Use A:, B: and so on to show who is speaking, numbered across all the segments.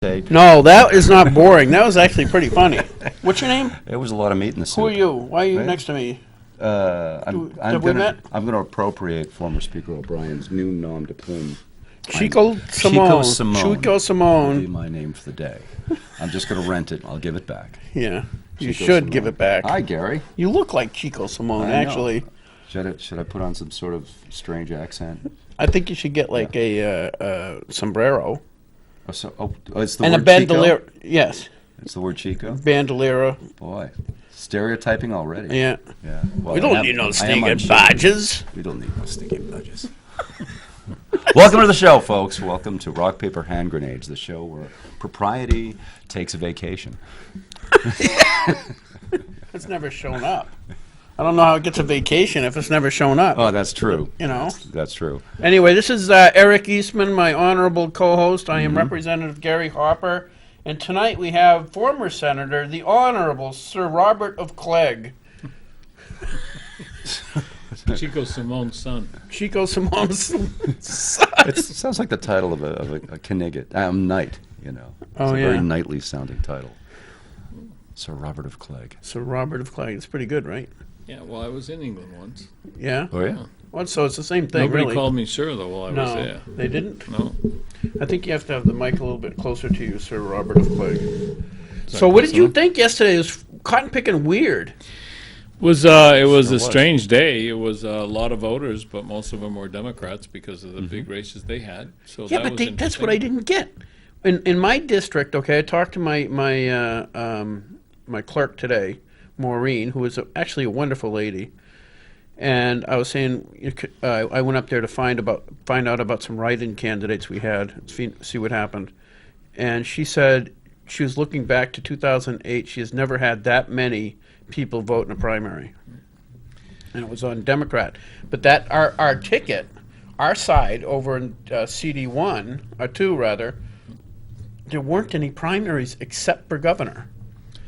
A: Take.
B: No, that is not boring. That was actually pretty funny. What's your name?
A: It was a lot of meat in the soup.
B: Who are you? Why are you
A: Right?
B: next to me?
A: I'm
B: have we met?
A: gonna appropriate former Speaker O'Brien's new nom de plume.
B: Chico Simone.
A: Chico Simone.
B: Chico
A: Will be
B: Simone.
A: my name for the day. I'm just gonna rent it. I'll give it back.
B: Yeah, you
A: Chico
B: should
A: Simone.
B: give it back.
A: Hi, Gary.
B: You look like Chico Simone,
A: I know.
B: actually.
A: Should I put on some sort of strange accent?
B: I think you should get like a sombrero
A: It's the
B: and a
A: word
B: bandolier.
A: Chico?
B: Yes,
A: It's the word Chico?
B: bandolera.
A: Boy, stereotyping already.
B: Yeah.
A: Yeah. Well,
B: We
A: I
B: don't
A: am-
B: need no
A: I am
B: stinking
A: on Chico.
B: badges.
A: We don't need no stinking badges. Welcome to the show, folks. Welcome to Rock, Paper, Hand Grenades, the show where propriety takes a vacation.
B: It's never shown up. I don't know how it gets a vacation if it's never shown up.
A: Oh, that's true.
B: You know.
A: That's true.
B: Anyway, this is Eric Eastman, my honorable co-host. I am
A: Mm-hmm.
B: Representative Gary Hopper, and tonight we have former Senator, the Honorable Sir Robert of Clegg.
C: Chico Simone's son.
B: Chico Simone's son.
A: It sounds like the title of a Knigget. Knight, you know. It's
B: Oh,
A: a
B: yeah.
A: very knightly sounding title. Sir Robert of Clegg.
B: Sir Robert of Clegg. It's pretty good, right?
C: Yeah, well, I was in England once.
B: Yeah?
A: Oh, yeah?
B: Well, so it's the same thing,
C: Nobody
B: really.
C: called me sir, though, while I was
B: No,
C: there.
B: they didn't?
C: No.
B: I think you have to have the mic a little bit closer to you, Sir Robert of Clegg.
C: that
B: So what did
C: close
B: you
C: enough?
B: think yesterday? It was cotton picking weird.
C: It was a
A: was.
C: strange day. It was a lot of voters, but most of them were Democrats because of the big races they had. So
B: Yeah,
C: that
B: but
C: was
B: that's what I
C: interesting.
B: didn't get. In my district, okay, I talked to my clerk today, Maureen, who is actually a wonderful lady, and I was saying I went up there to find out about some write-in candidates we had, see what happened, and she said she was looking back to 2008. She has never had that many people vote in a primary, and it was on Democrat. But that our ticket, our side over in CD1 or 2 rather, there weren't any primaries except for governor.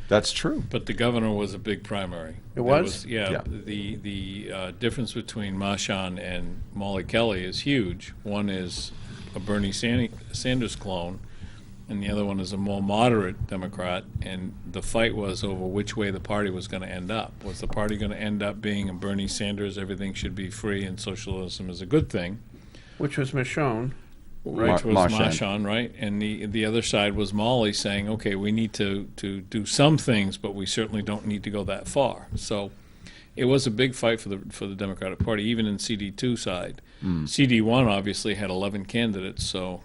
A: That's true.
C: But the governor was a big primary.
B: It
C: There
B: was?
C: Yeah.
A: Yeah.
C: The difference between Marchand and Molly Kelly is huge. One is a Bernie Sanders clone, and the other one is a more moderate Democrat. And the fight was over which way the party was going to end up. Was the party going to end up being a Bernie Sanders, everything should be free and socialism is a good thing,
B: Which was Michonne.
C: which was
A: Marchand.
C: Marchand, right? And the other side was Molly saying, okay, we need to do some things, but we certainly don't need to go that far. So it was a big fight for the Democratic Party, even in CD2 side. CD1 obviously had 11 candidates, so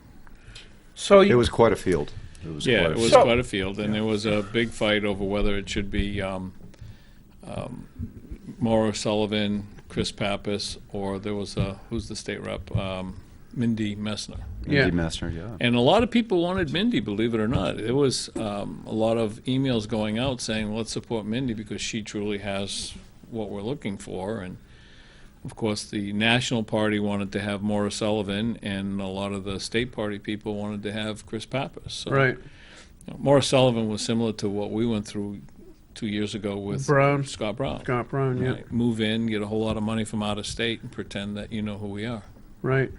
B: So
A: It
B: you,
A: was quite a field. It was
C: yeah,
A: quite a
C: it was
A: field.
C: quite a field, and there was a big fight over whether it should be Maura Sullivan, Chris Pappas, or there was who's the state rep, Mindy Messner.
B: Yeah.
A: Mindy Messner, yeah.
C: And a lot of people wanted Mindy, believe it or not. There was a lot of emails going out saying, let's support Mindy because she truly has what we're looking for. And, of course, the National Party wanted to have Maura Sullivan, and a lot of the state party people wanted to have Chris Pappas. So,
B: right.
C: you know, Maura Sullivan was similar to what we went through 2 years ago with
B: Brown.
C: Scott Brown.
B: Scott Brown, yeah.
C: Right. Move in, get a whole lot of money from out of state, and pretend that you know who we are.
B: Right.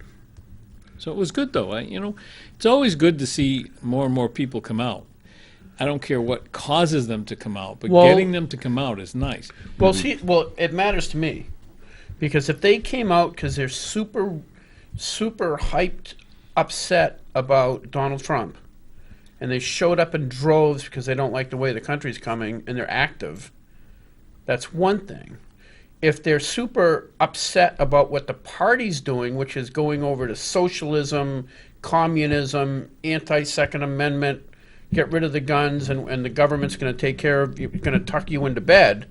C: So it was good, though. It's always good to see more and more people come out. I don't care what causes them to come out, but
B: Well-
C: getting them to come out is nice.
B: Well, see, it matters to me because if they came out because they're super hyped, upset about Donald Trump, and they showed up in droves because they don't like the way the country's coming and they're active, that's one thing. If they're super upset about what the party's doing, which is going over to socialism, communism, anti-Second Amendment, get rid of the guns, and the government's going to take care of you, going to tuck you into bed,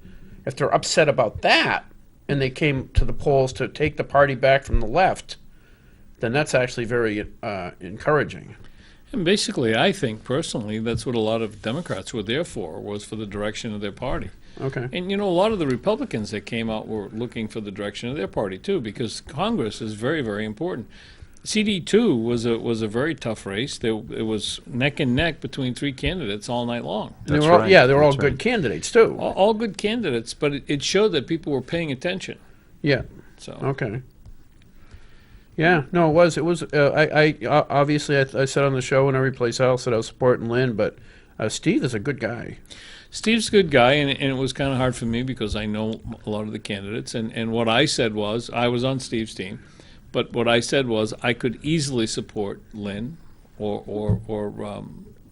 B: if they're upset about that and they came to the polls to take the party back from the left, then that's actually very encouraging.
C: And basically, I think personally, that's what a lot of Democrats were there for, was for the direction of their party.
B: Okay.
C: And, a lot of the Republicans that came out were looking for the direction of their party, too, because Congress is very, very important. CD2 was a very tough race. It was neck and neck between 3 candidates all night long.
B: They
A: That's
B: were all,
A: right.
B: yeah, they were all
A: That's
B: good
A: right.
B: candidates too.
C: All good candidates, but it showed that people were paying attention.
B: Yeah.
C: So
B: Okay. Yeah, no, it was. It was. Obviously, I said on the show and every place else that I was supporting Lynn, but Steve is a good guy.
C: Steve's a good guy, and it was kind of hard for me because I know a lot of the candidates. And what I said was, I was on Steve's team, but what I said was I could easily support Lynn or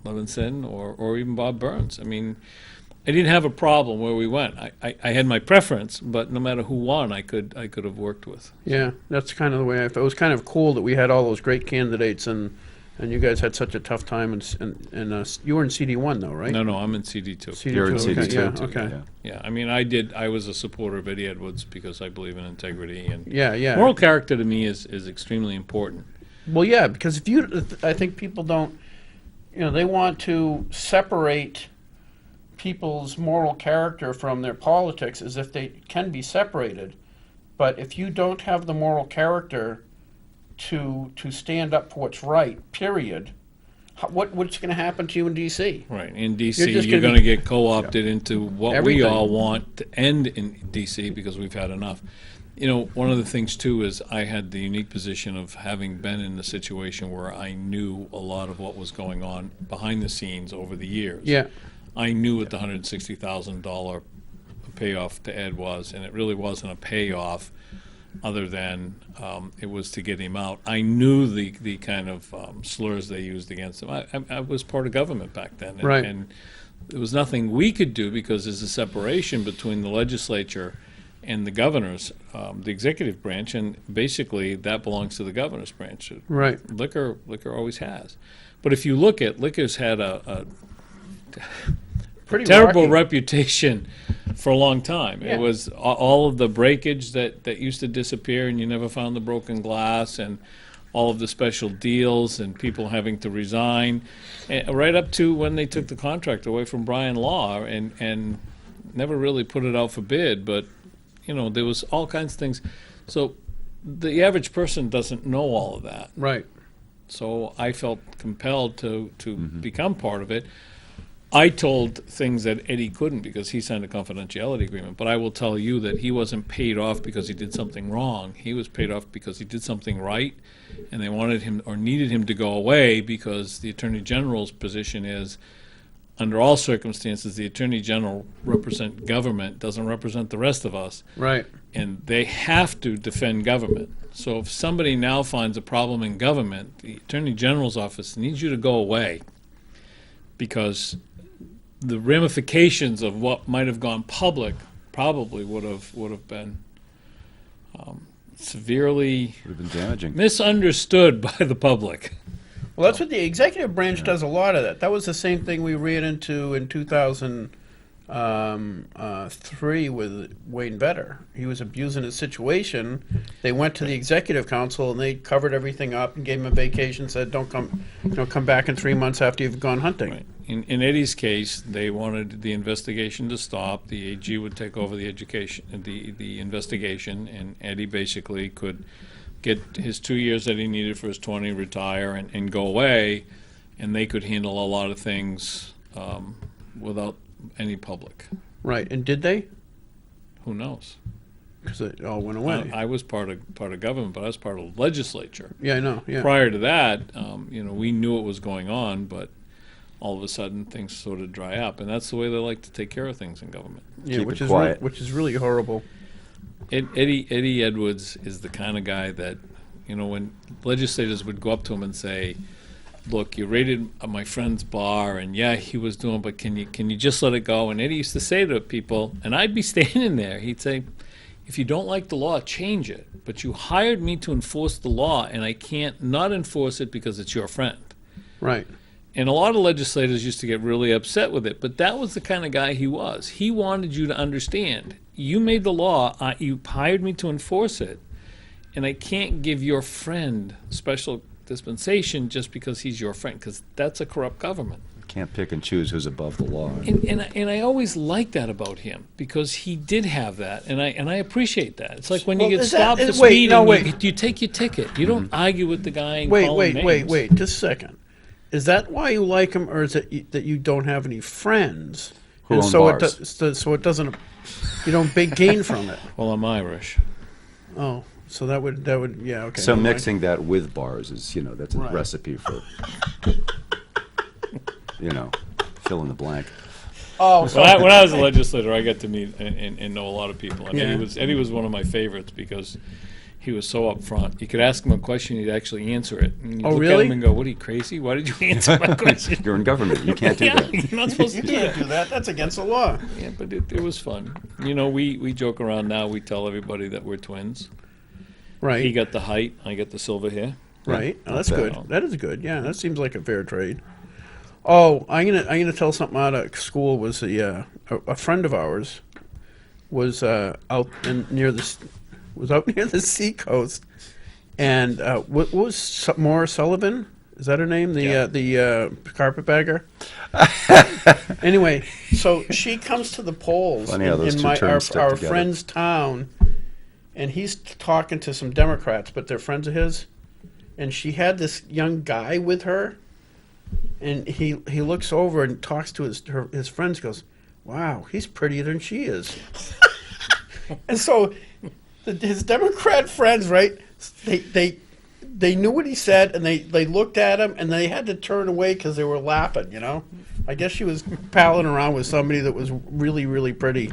C: Levinson or even Bob Burns. I mean, I didn't have a problem where we went. I had my preference, but no matter who won, I could have worked with.
B: Yeah, that's kind of the way I felt. It was kind of cool that we had all those great candidates, and you guys had such a tough time. And you were in CD1 though, right?
C: No, I'm in CD2.
B: CD2.
A: You're in
B: okay,
A: CD2
B: yeah,
A: too,
B: okay.
A: yeah.
C: Yeah, I mean, I was a supporter of Eddie Edwards because I believe in integrity and
B: Yeah.
C: moral character. To me is extremely important.
B: Well, yeah, because I think people don't, they want to separate people's moral character from their politics as if they can be separated. But if you don't have the moral character to stand up for what's right, period, what's going to happen to you in D.C.?
C: Right. In D.C.,
B: You're just
C: you're
B: gonna
C: going to get co-opted into what
B: Everything.
C: we all want to end in D.C. because we've had enough. One of the things, too, is I had the unique position of having been in a situation where I knew a lot of what was going on behind the scenes over the years.
B: Yeah.
C: I knew what the $160,000 payoff to Ed was, and it really wasn't a payoff other than it was to get him out. I knew the kind of slurs they used against him. I was part of government back then, and,
B: Right.
C: and there was nothing we could do because there's a separation between the legislature and the governors, the executive branch, and basically that belongs to the governor's branch.
B: Right.
C: Liquor always has. But if you look at, liquor's had a
B: Pretty
C: terrible
B: rocky.
C: reputation for a long time.
B: Yeah.
C: It was all of the breakage that used to disappear and you never found the broken glass, and all of the special deals and people having to resign, right up to when they took the contract away from Brian Law and never really put it out for bid, but there was all kinds of things. So the average person doesn't know all of that.
B: Right.
C: So I felt compelled to become part of it. I told things that Eddie couldn't because he signed a confidentiality agreement. But I will tell you that he wasn't paid off because he did something wrong. He was paid off because he did something right, and they wanted him or needed him to go away because the Attorney General's position is, under all circumstances, the Attorney General represents government, doesn't represent the rest of us.
B: Right.
C: And they have to defend government. So if somebody now finds a problem in government, the Attorney General's office needs you to go away because the ramifications of what might have gone public probably would have been severely
A: Would have been damaging.
C: misunderstood by the public.
B: Well, that's what the executive branch does a lot of that. That was the same thing we ran into in 2003 with Wayne Vedder. He was abusing his situation. They went to the executive council and they covered everything up and gave him a vacation. Said, "Don't come, come back in 3 months after you've gone hunting."
C: Right. In Eddie's case, they wanted the investigation to stop. The AG would take over the investigation, and Eddie basically could get his 2 years that he needed for his 20, retire, and go away, and they could handle a lot of things without any public.
B: Right. And did they?
C: Who knows?
B: Because it all went away.
C: I was part of government, but I was part of the legislature.
B: Yeah, I know. Yeah.
C: Prior to that, we knew what was going on, but all of a sudden things sort of dry up, and that's the way they like to take care of things in government.
B: Yeah,
A: Keep
B: which
A: it
B: is
A: quiet.
B: which is really horrible.
C: Eddie Edwards is the kind of guy that, when legislators would go up to him and say, "Look, you raided my friend's bar, and yeah, he was doing, but can you just let it go?" And Eddie used to say to people, and I'd be standing there, he'd say, "If you don't like the law, change it. But you hired me to enforce the law, and I can't not enforce it because it's your friend."
B: Right.
C: And a lot of legislators used to get really upset with it, but that was the kind of guy he was. He wanted you to understand, you made the law, you hired me to enforce it, and I can't give your friend special dispensation just because he's your friend, because that's a corrupt government.
A: Can't pick and choose who's above the law.
C: And I always liked that about him, because he did have that, and I appreciate that. It's like when you
B: Well,
C: get
B: is that-
C: stopped for
B: is- wait,
C: speeding,
B: no, wait.
C: you take your ticket. You don't argue with the guy and
B: Wait,
C: call him names.
B: wait. Just a second. Is that why you like him, or is it that you don't have any friends?
A: Who
B: And
A: own
B: so
A: bars?
B: so it doesn't. You don't gain from it.
C: Well, I'm Irish.
B: Oh, So that would yeah, okay.
A: So
B: never mind.
A: mixing that with bars is, that's a
B: Right.
A: recipe for, fill in the blank.
B: Oh, so
C: When I was a legislator, I got to meet and know a lot of people. And
B: Yeah.
C: Eddie was one of my favorites because he was so upfront. You could ask him a question, he'd actually answer it. And you'd
B: Oh,
C: look
B: really?
C: at him and go, "What are you, crazy? Why did you answer my question?"
A: You're in government. You can't do
C: Yeah,
A: that.
C: you're not supposed to
B: you
C: do
B: can't
C: that.
B: do that. That's against the law.
C: Yeah, but it was fun. We joke around now. We tell everybody that we're twins.
B: Right.
C: He got the height, I got the silver hair.
B: Right. Oh, that's
A: Not
B: good.
C: bad.
B: That is good. Yeah, that seems like a fair trade. Oh, I'm gonna tell something out of school. Was a friend of ours was out near the seacoast, and what was Maura Sullivan? Is that her name? The carpetbagger. Anyway, so she comes to the polls
A: Funny how those two
B: our
A: terms stick together.
B: friend's town, and he's talking to some Democrats, but they're friends of his. And she had this young guy with her, and he looks over and talks to his friends. Goes, "Wow, he's prettier than she is." And so, his Democrat friends, right? They knew what he said, and they looked at him, and they had to turn away because they were laughing. I guess she was palling around with somebody that was really, really pretty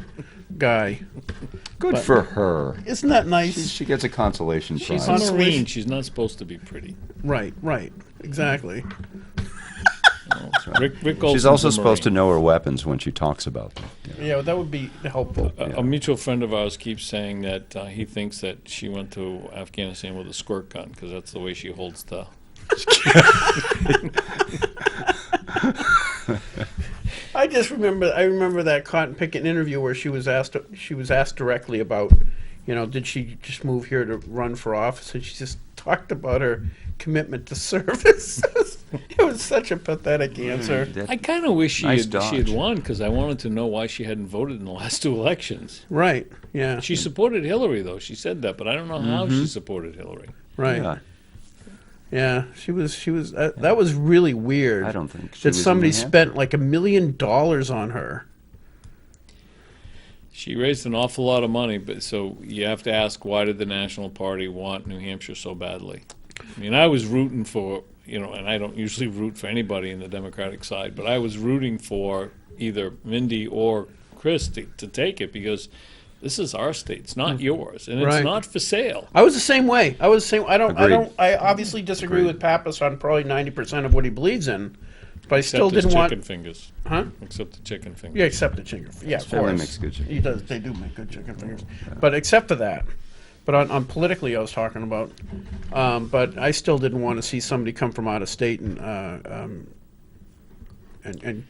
B: guy.
A: Good
B: But-
A: for her.
B: Isn't that nice?
A: She gets a consolation
C: She's
A: prize.
C: a
B: Consolation.
C: Marine. She's not supposed to be pretty.
B: Right, exactly.
C: Rick
A: She's
C: Goldson's
A: also
C: a
A: supposed to
C: Marine.
A: know her weapons when she talks about them.
B: Yeah, that would be helpful.
C: A mutual friend of ours keeps saying that he thinks that she went to Afghanistan with a squirt gun because that's the way she holds the.
B: I remember that cotton picking interview where she was asked directly about, did she just move here to run for office, and she just talked about her commitment to service. It was such a pathetic answer.
C: I kind of wish she
A: Nice
C: had
A: dodge.
C: won because I wanted to know why she hadn't voted in the last two elections.
B: Right. Yeah.
C: She supported Hillary though. She said that, but I don't know how she supported Hillary.
B: Right.
A: Yeah,
B: Yeah. She was. That was really weird.
A: I don't think she
B: that
A: was in
B: somebody
A: New Hampshire.
B: spent like $1 million on her.
C: She raised an awful lot of money, but so you have to ask, why did the National Party want New Hampshire so badly? I mean, I was rooting for, and I don't usually root for anybody in the Democratic side, but I was rooting for either Mindy or Chris to take it because this is our state. It's not yours, and
B: Right.
C: it's not for sale.
B: I was the same way. I
A: Agreed.
B: I obviously disagree
A: Agreed.
B: with Pappas on probably 90% of what he believes in, but I
C: Except
B: still
C: his
B: didn't want.
C: chicken fingers.
B: Huh?
C: Except the chicken fingers.
B: Yeah, except the chicken. Yeah, of
A: family
B: course.
A: makes good chicken.
B: He does. They do make good chicken fingers. But except for that, but on politically, I was talking about. But I still didn't want to see somebody come from out of state and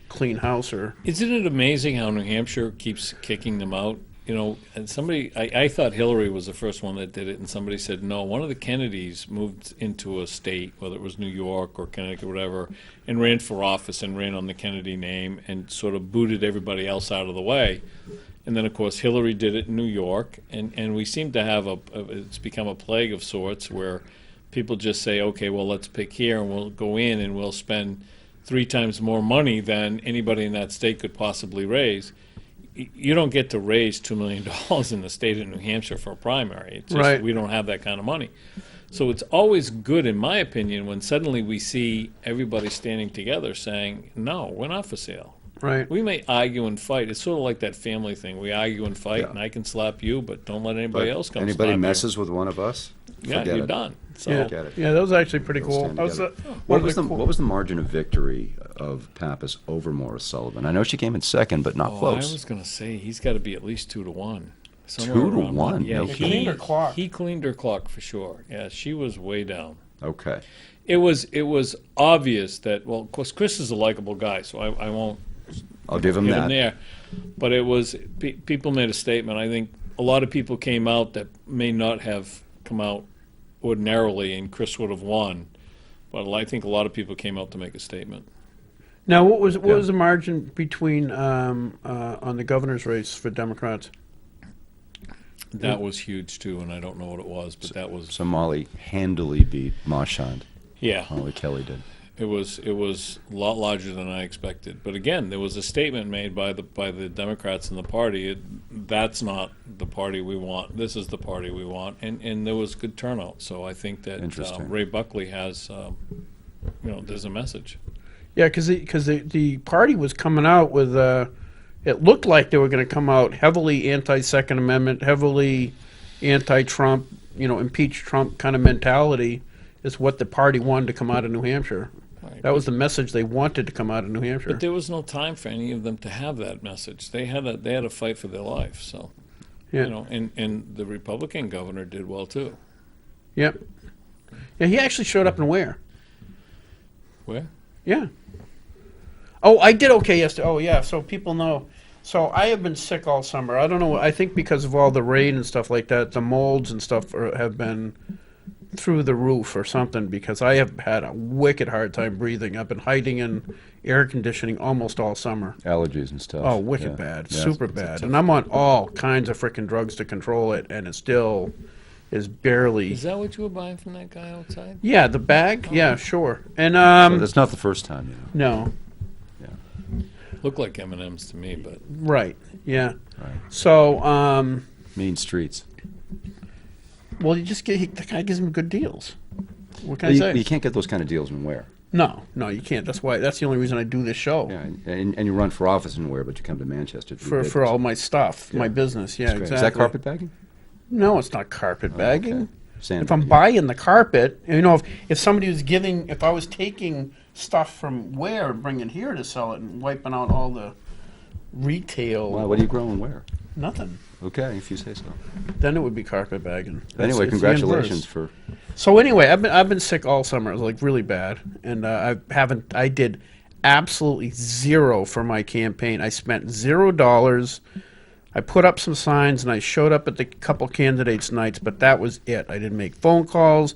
B: clean house or.
C: Isn't it amazing how New Hampshire keeps kicking them out? And somebody, I thought Hillary was the first one that did it, and somebody said, no, one of the Kennedys moved into a state, whether it was New York or Connecticut or whatever, and ran for office and ran on the Kennedy name and sort of booted everybody else out of the way. And then, of course, Hillary did it in New York, and we seem to have it's become a plague of sorts where people just say, okay, well, let's pick here, and we'll go in and we'll spend 3 times more money than anybody in that state could possibly raise. You don't get to raise $2 million in the state of New Hampshire for a primary. It's just,
B: Right.
C: we don't have that kind of money. So it's always good, in my opinion, when suddenly we see everybody standing together saying, no, we're not for sale.
B: Right.
C: We may argue and fight. It's sort of like that family thing. We argue and fight,
A: Yeah.
C: and I can slap you, but don't let anybody else come
A: Anybody
C: slap
A: messes with one of us,
C: you. Yeah,
A: forget
C: you're
A: it.
C: done. So
B: Yeah.
A: Get it.
B: Yeah, that was actually pretty
A: We'll
B: cool.
A: stand
B: That was
A: together.
B: one
A: What
B: of
A: was
B: the
A: the
B: cool-
A: what was the margin of victory of Pappas over Maura Sullivan? I know she came in second, but not
C: I
A: close.
C: was going to say he's got to be at least 2-1.
A: 2 to 1?
C: Yeah,
A: No
C: he
A: kidding.
B: cleaned her clock.
C: He cleaned her clock for sure. Yeah, she was way down.
A: Okay.
C: It was obvious that, well, of course, Chris is a likable guy, so I won't
A: I'll give him
C: hit
A: that.
C: him there. But it was people made a statement. I think a lot of people came out that may not have come out ordinarily, and Chris would have won. But I think a lot of people came out to make a statement.
B: Now, what was the margin between on the governor's race for Democrats?
C: That was huge too, and I don't know what it was, but that was
A: So Molly handily beat Marchand.
C: yeah.
A: Molly Kelly did.
C: It was a lot larger than I expected. But again, there was a statement made by the Democrats in the party. that's not the party we want. This is the party we want, and there was good turnout. So I think that
A: Interesting.
C: Ray Buckley has, there's a message.
B: Yeah, because the party was coming out with it looked like they were going to come out heavily anti-Second Amendment, heavily anti-Trump, impeach Trump kind of mentality is what the party wanted to come out of New Hampshire.
C: Right.
B: That was the message they wanted to come out of New Hampshire.
C: But there was no time for any of them to have that message. They had a fight for their life. So,
B: Yeah.
C: and the Republican governor did well too.
B: Yep. Yeah, he actually showed up in Ware.
C: Where?
B: Yeah. Oh, I did okay yesterday. Oh, yeah. So people know. So I have been sick all summer. I don't know. I think because of all the rain and stuff like that, the molds and stuff have been through the roof or something. Because I have had a wicked hard time breathing. I've been hiding in air conditioning almost all summer.
A: Allergies and stuff.
B: Oh, wicked
A: Yeah.
B: bad,
A: Yeah,
B: super
A: it's a
B: bad.
A: tough-
B: And I'm on all kinds of freaking drugs to control it, and it still is barely.
C: Is that what you were buying from that guy outside?
B: Yeah, the bag. Yeah, sure. And
A: So that's not the first time,
B: no.
C: Looked like M&Ms to me, but
B: Right. Yeah.
A: Right.
B: So,
A: Mean streets.
B: well, you just get the guy gives him good deals. What can I
A: You,
B: say?
A: you can't get those kind of deals in Ware.
B: No, you can't. That's the only reason I do this show
A: Yeah, and you run for office in Ware, but you come to Manchester to do
B: for
A: papers.
B: all my stuff, my
A: Yeah.
B: business. Yeah,
A: That's great.
B: exactly.
A: Is that carpetbagging?
B: No, it's not carpet bagging.
A: Okay. Sand
B: If I'm
A: bagging.
B: buying the carpet, if somebody was if I was taking stuff from Ware and bringing here to sell it and wiping out all the retail,
A: Wow, what are you growing where?
B: nothing.
A: Okay, if you say so.
B: Then it would be carpet bagging.
A: Anyway,
B: it's the
A: congratulations
B: inverse.
A: for.
B: So anyway, I've been sick all summer, like really bad, and I did absolutely zero for my campaign. I spent $0. I put up some signs and I showed up at the couple candidates' nights, but that was it. I didn't make phone calls,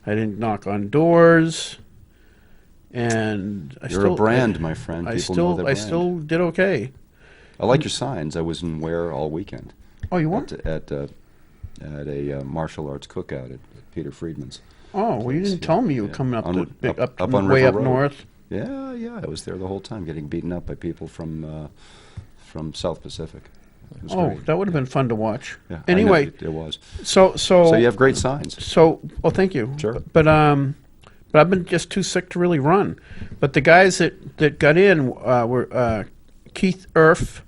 B: I didn't knock on doors, and
A: You're a brand, my friend. People know the
B: I
A: brand.
B: still did okay.
A: I like your signs. I was in Ware all weekend
B: Oh, you were?
A: at a martial arts cookout at Peter Friedman's.
B: Oh, well, you didn't tell me you were
A: Yeah.
B: coming up
A: Up on
B: way
A: River
B: up
A: Road.
B: north.
A: Yeah, I was there the whole time, getting beaten up by people from South Pacific. It was
B: Oh,
A: great.
B: that would have been fun to watch.
A: Yeah, I know
B: Anyway,
A: it was.
B: so
A: So you have great signs.
B: So, well, thank you.
A: Sure.
B: But I've been just too sick to really run. But the guys that got in were Keith Erf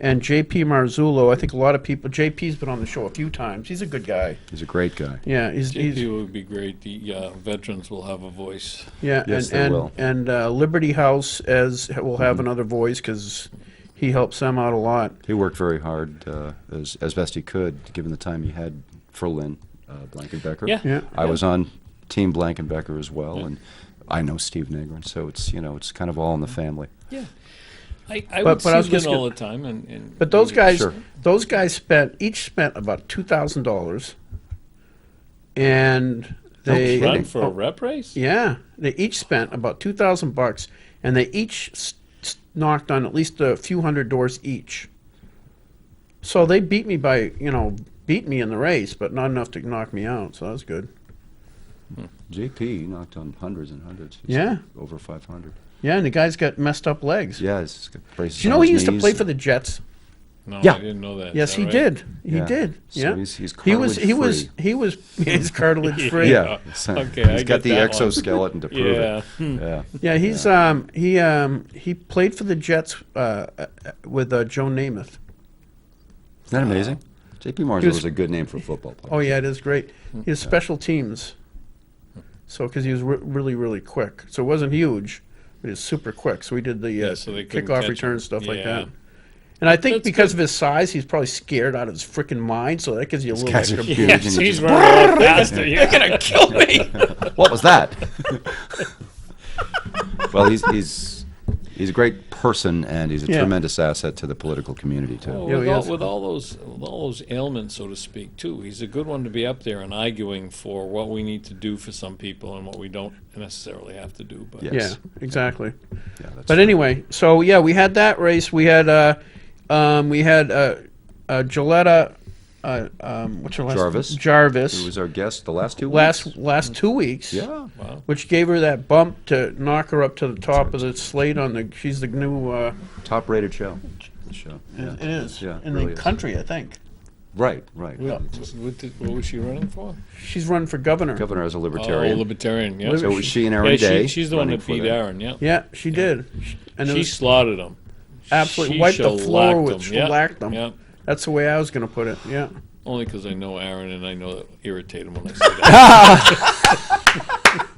B: and J.P. Marzullo. I think a lot of people. J.P.'s been on the show a few times. He's a good guy.
A: He's a great guy.
B: Yeah, he's
C: JP would be great. The veterans will have a voice.
B: yeah,
A: Yes, they
B: and
A: will.
B: and Liberty House will have another voice because he helps them out a lot.
A: He worked very hard as best he could, given the time he had for Lynn Blankenbecker.
C: Yeah.
B: Yeah.
A: I was on Team Blankenbecker as well, and I know Steve Negrin, so it's it's kind of all in the family.
C: Yeah. I
B: But-
C: would
B: but I was
C: see
B: just
C: Lynn all
B: gonna-
C: the time. And
B: But those guys,
A: Sure.
B: each spent about $2,000, and they
C: run for a rep race?
B: Yeah, they each spent about $2,000, and they each knocked on at least a few hundred doors each. So they beat me in the race, but not enough to knock me out. So that was good.
A: JP knocked on hundreds and hundreds. He's
B: Yeah.
A: over 500.
B: Yeah, and the guy's got messed up legs.
A: Yeah, he's got braces.
B: Do you know
A: on
B: he
A: his
B: used to
A: knees.
B: play for the Jets?
C: No,
A: Yeah.
C: I didn't know that.
B: Yes,
C: Is
B: he
C: that right?
B: did. He
A: Yeah.
B: did.
A: So
B: Yeah.
A: he's
B: he was he's cartilage free.
A: Yeah.
C: Okay,
A: He's
C: I
A: got
C: get
A: the
C: that one.
A: exoskeleton to prove
C: Yeah.
A: it. Yeah.
B: Yeah, he played for the Jets with Joe Namath.
A: Isn't that amazing? JP Marshall
B: He was-
A: was a good name for a football player.
B: Oh yeah, it is great. He was special teams. So because he was really really quick, so it wasn't huge, but he was super quick. So we did the
C: Yeah, so they couldn't
B: kickoff
C: catch
B: return
C: him.
B: stuff like
C: Yeah.
B: that. And I think
C: That's
B: because
C: good.
B: of his size, he's probably scared out of his freaking mind. So that gives you a little
A: guys are
B: extra.
A: huge.
C: Yeah,
A: and
C: so
A: he
C: he's
A: just-
C: running a lot faster. Yeah.
B: They're gonna kill me.
A: What was that? Well, he's a great person, and he's a
B: Yeah.
A: tremendous asset to the political community too.
C: Well,
B: Yeah,
C: with,
B: he
C: all,
B: is.
C: with all those ailments, so to speak, too, he's a good one to be up there and arguing for what we need to do for some people and what we don't necessarily have to do. But
A: Yeah.
B: Yeah,
A: Yes.
B: exactly.
A: Yeah, that's
B: But anyway, so yeah, we had that race. We had Gilletta. What's her last
A: Jarvis.
B: Jarvis.
A: Who was our guest the last 2 weeks?
B: last 2 weeks.
A: Yeah.
C: wow.
B: Which gave her that bump to knock her up to the top of the slate on the. She's the new
A: Top-rated show. The show.
B: It is.
A: Yeah,
B: In
A: really
B: the
A: is.
B: country, I think.
A: Right, right.
C: What was she running for?
B: She's running for governor.
A: Governor as a
C: Oh,
A: libertarian.
C: libertarian. Yeah.
A: So it was she and Aaron Day.
C: She's the one
A: running
C: that
A: for
C: beat
A: that.
C: Aaron. Yeah.
B: Yeah, she did. And it
C: She
B: was
C: slaughtered him.
B: absolutely
C: She
B: wiped the floor
C: shellacked
B: with,
C: them. Yeah,
B: shellacked them.
C: yeah.
B: That's the way I was going to put it. Yeah.
C: Only because I know Aaron and I know that irritate him when I say that.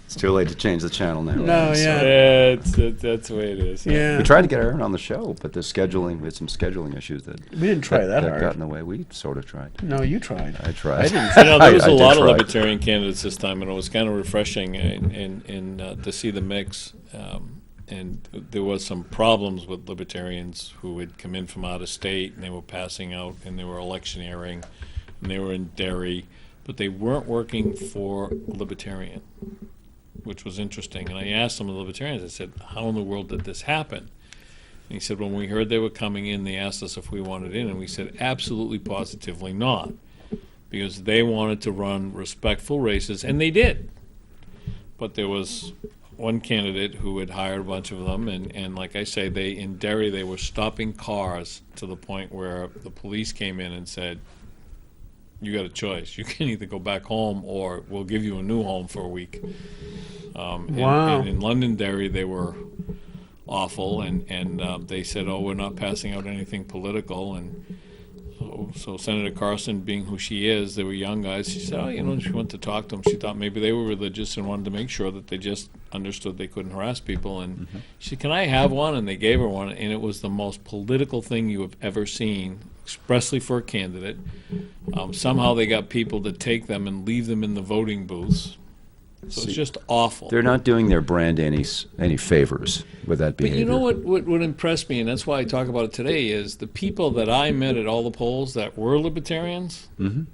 A: It's too late to change the channel now.
B: No,
A: right? So-
B: yeah.
C: That's the way it is.
B: Yeah.
A: We tried to get Aaron on the show, but there's scheduling. We had some scheduling issues that
B: We didn't try that
A: got
B: hard.
A: in the way. We sort of tried.
B: No, you tried.
A: I tried.
B: I didn't.
C: You know, there was
A: I
C: a
A: did
C: lot of
A: try.
C: libertarian candidates this time, and it was kind of refreshing to see the mix. And there was some problems with libertarians who had come in from out of state, and they were passing out, and they were electioneering, and they were in Derry, but they weren't working for Libertarian, which was interesting. And I asked some of the libertarians, I said, how in the world did this happen? And he said, when we heard they were coming in, they asked us if we wanted in, and we said, absolutely, positively not, because they wanted to run respectful races, and they did. But there was one candidate who had hired a bunch of them, and like I say, in Derry, they were stopping cars to the point where the police came in and said, you got a choice. You can either go back home or we'll give you a new home for a week.
B: Wow.
C: And in Londonderry, they were awful, and they said, oh, we're not passing out anything political. And so Senator Carson, being who she is, they were young guys. She said, oh, she went to talk to them. She thought maybe they were religious and wanted to make sure that they just understood they couldn't harass people. And she said, can I have one? And they gave her one, and it was the most political thing you have ever seen, expressly for a candidate. Somehow they got people to take them and leave them in the voting booths. So it's just awful.
A: They're not doing their brand any favors with that
C: But
A: behavior.
C: you know what impressed me, and that's why I talk about it today, is the people that I met at all the polls that were libertarians didn't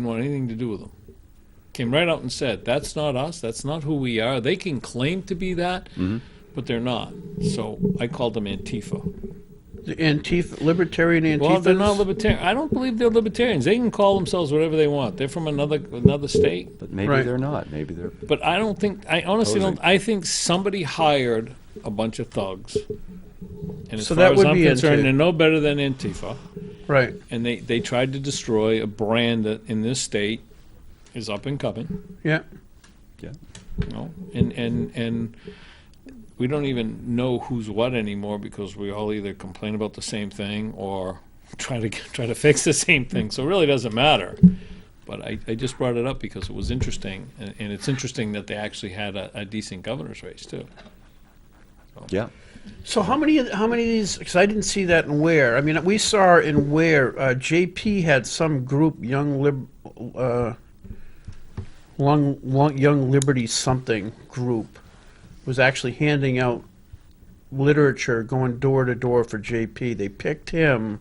C: want anything to do with them. Came right out and said, that's not us, that's not who we are. They can claim to be that, but they're not. So I called them Antifa.
B: The Antifa, libertarian Antifa.
C: Well, they're not libertarian. I don't believe they're libertarians. They can call themselves whatever they want. They're from another state.
A: But maybe
B: Right.
A: they're not. Maybe they're.
C: But I don't think, I honestly don't, I think somebody hired a bunch of thugs. And as
B: So
C: far
B: that
C: as
B: would
C: I'm
B: be
C: concerned,
B: Antifa.
C: they're no better than Antifa.
B: Right.
C: And they tried to destroy a brand that in this state is up and coming,
B: Yeah.
A: Yeah.
C: you know, and we don't even know who's what anymore because we all either complain about the same thing or try to fix the same thing. So it really doesn't matter. But I just brought it up because it was interesting, and it's interesting that they actually had a decent governor's race too.
A: Yeah.
B: So how many of these? Because I didn't see that in Ware. I mean, we saw in Ware. JP had some group, Young Liberty something group, was actually handing out literature, going door to door for JP. They picked him.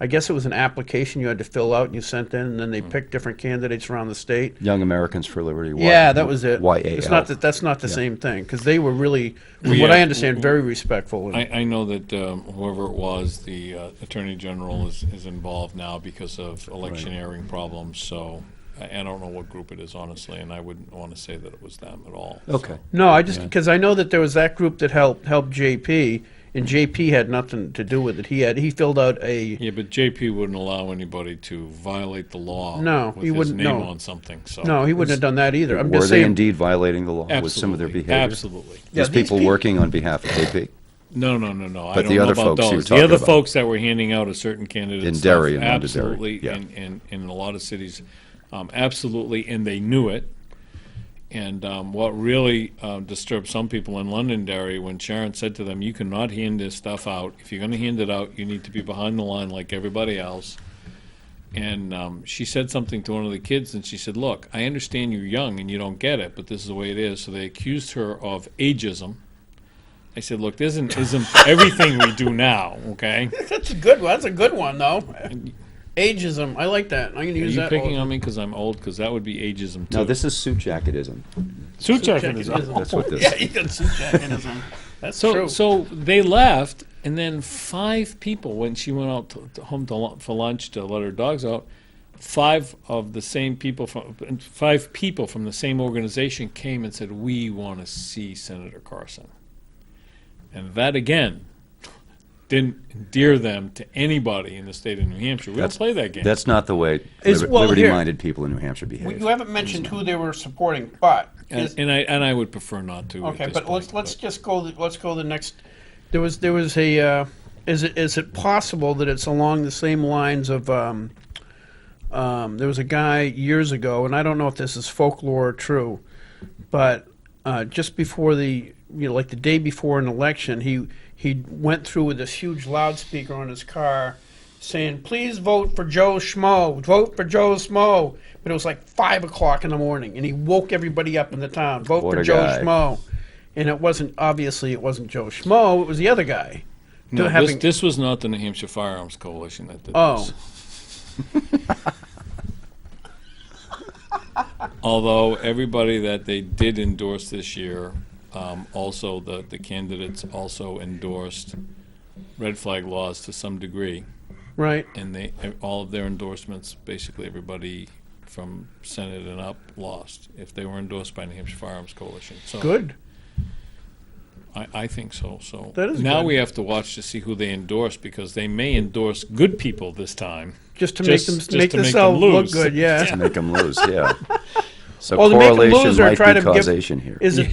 B: I guess it was an application you had to fill out and you sent in, and then they picked different candidates around the state.
A: Young Americans for Liberty.
B: Yeah, that was it.
A: YAL.
B: It's not that. That's not the same thing because they were really, from
C: We,
B: what I
C: uh,
B: understand, very respectful. And,
C: I know that whoever it was, the Attorney General is involved now because of electioneering problems. So I don't know what group it is, honestly, and I wouldn't want to say that it was them at all.
A: Okay.
B: no, I just because I know that there was that group that helped JP, and JP had nothing to do with it. He filled out a.
C: Yeah, but JP wouldn't allow anybody to violate the law
B: No,
C: with
B: he
C: his
B: wouldn't,
C: name
B: no.
C: on something. So
B: No, he wouldn't have done that either. I'm
A: Were
B: just
A: they
B: saying.
A: indeed violating the law with some of their
C: Absolutely,
A: behavior?
C: absolutely.
B: Yeah,
A: These
B: these
A: people
B: peop-
A: working on behalf of JP
C: No.
A: But
C: I don't
A: the
C: know
A: other
C: about
A: folks you were
C: those. The
A: talking
C: other
A: about.
C: folks that were handing out a certain candidate
A: In
C: stuff,
A: Derry and Londonderry,
C: absolutely,
A: yeah.
C: and in a lot of cities, absolutely, and they knew it. And what really disturbed some people in Londonderry when Sharon said to them, "You cannot hand this stuff out. If you're going to hand it out, you need to be behind the line like everybody else." And she said something to one of the kids, and she said, "Look, I understand you're young and you don't get it, but this is the way it is." So they accused her of ageism. I said, "Look, this isn't everything we do now, okay?
B: That's a good one. That's a good one, though. Ageism. I like that. I'm going to
C: Are
B: use
C: you
B: that.
C: picking on me because I'm old? Because that would be ageism too."
A: No, this is suit jacketism.
C: suit
B: jacketism.
A: That's what this
B: Yeah,
A: is.
B: you can see jacketism. That's
C: So
B: true.
C: so they left, and then 5 people when she went out home for lunch to let her dogs out. 5 people from the same organization came and said, "We want to see Senator Carson." And that, again, didn't endear them to anybody in the state of New Hampshire. We don't play that game.
A: That's not the way
B: Well, here-
A: liberty-minded people in New Hampshire behave.
B: You haven't mentioned who they were supporting, but
C: and I would prefer not to.
B: okay.
C: at this
B: But
C: point,
B: let's just go. Let's go the next. There was a. Is it possible that it's along the same lines of? There was a guy years ago, and I don't know if this is folklore or true, but just before like the day before an election, he went through with this huge loudspeaker on his car, saying, "Please vote for Joe Schmo. Vote for Joe Schmo." But it was like 5 o'clock in the morning, and he woke everybody up in the town. Vote
A: What
B: for
A: a
B: Joe
A: guy.
B: Schmo. And it wasn't Joe Schmo. It was the other guy.
C: No,
B: having-
C: this was not the New Hampshire Firearms Coalition that did
B: Oh.
C: this. Although everybody that they did endorse this year, also the candidates also endorsed red flag laws to some degree,
B: Right.
C: and all of their endorsements, basically everybody from Senate and up lost if they were endorsed by New Hampshire Firearms Coalition. So
B: Good.
C: I think so. So
B: That is
C: now
B: good.
C: we have to watch to see who they endorse, because they may endorse good people this time.
B: Just to
C: Just-
B: make
C: just
B: them make
C: to make
B: themselves
C: them
B: look
C: lose.
B: good. Yeah.
A: To make them lose, yeah. So
B: Well, to make 'em
A: correlation
B: lose or
A: might
B: try
A: be
B: to give-
A: causation here.
B: Is it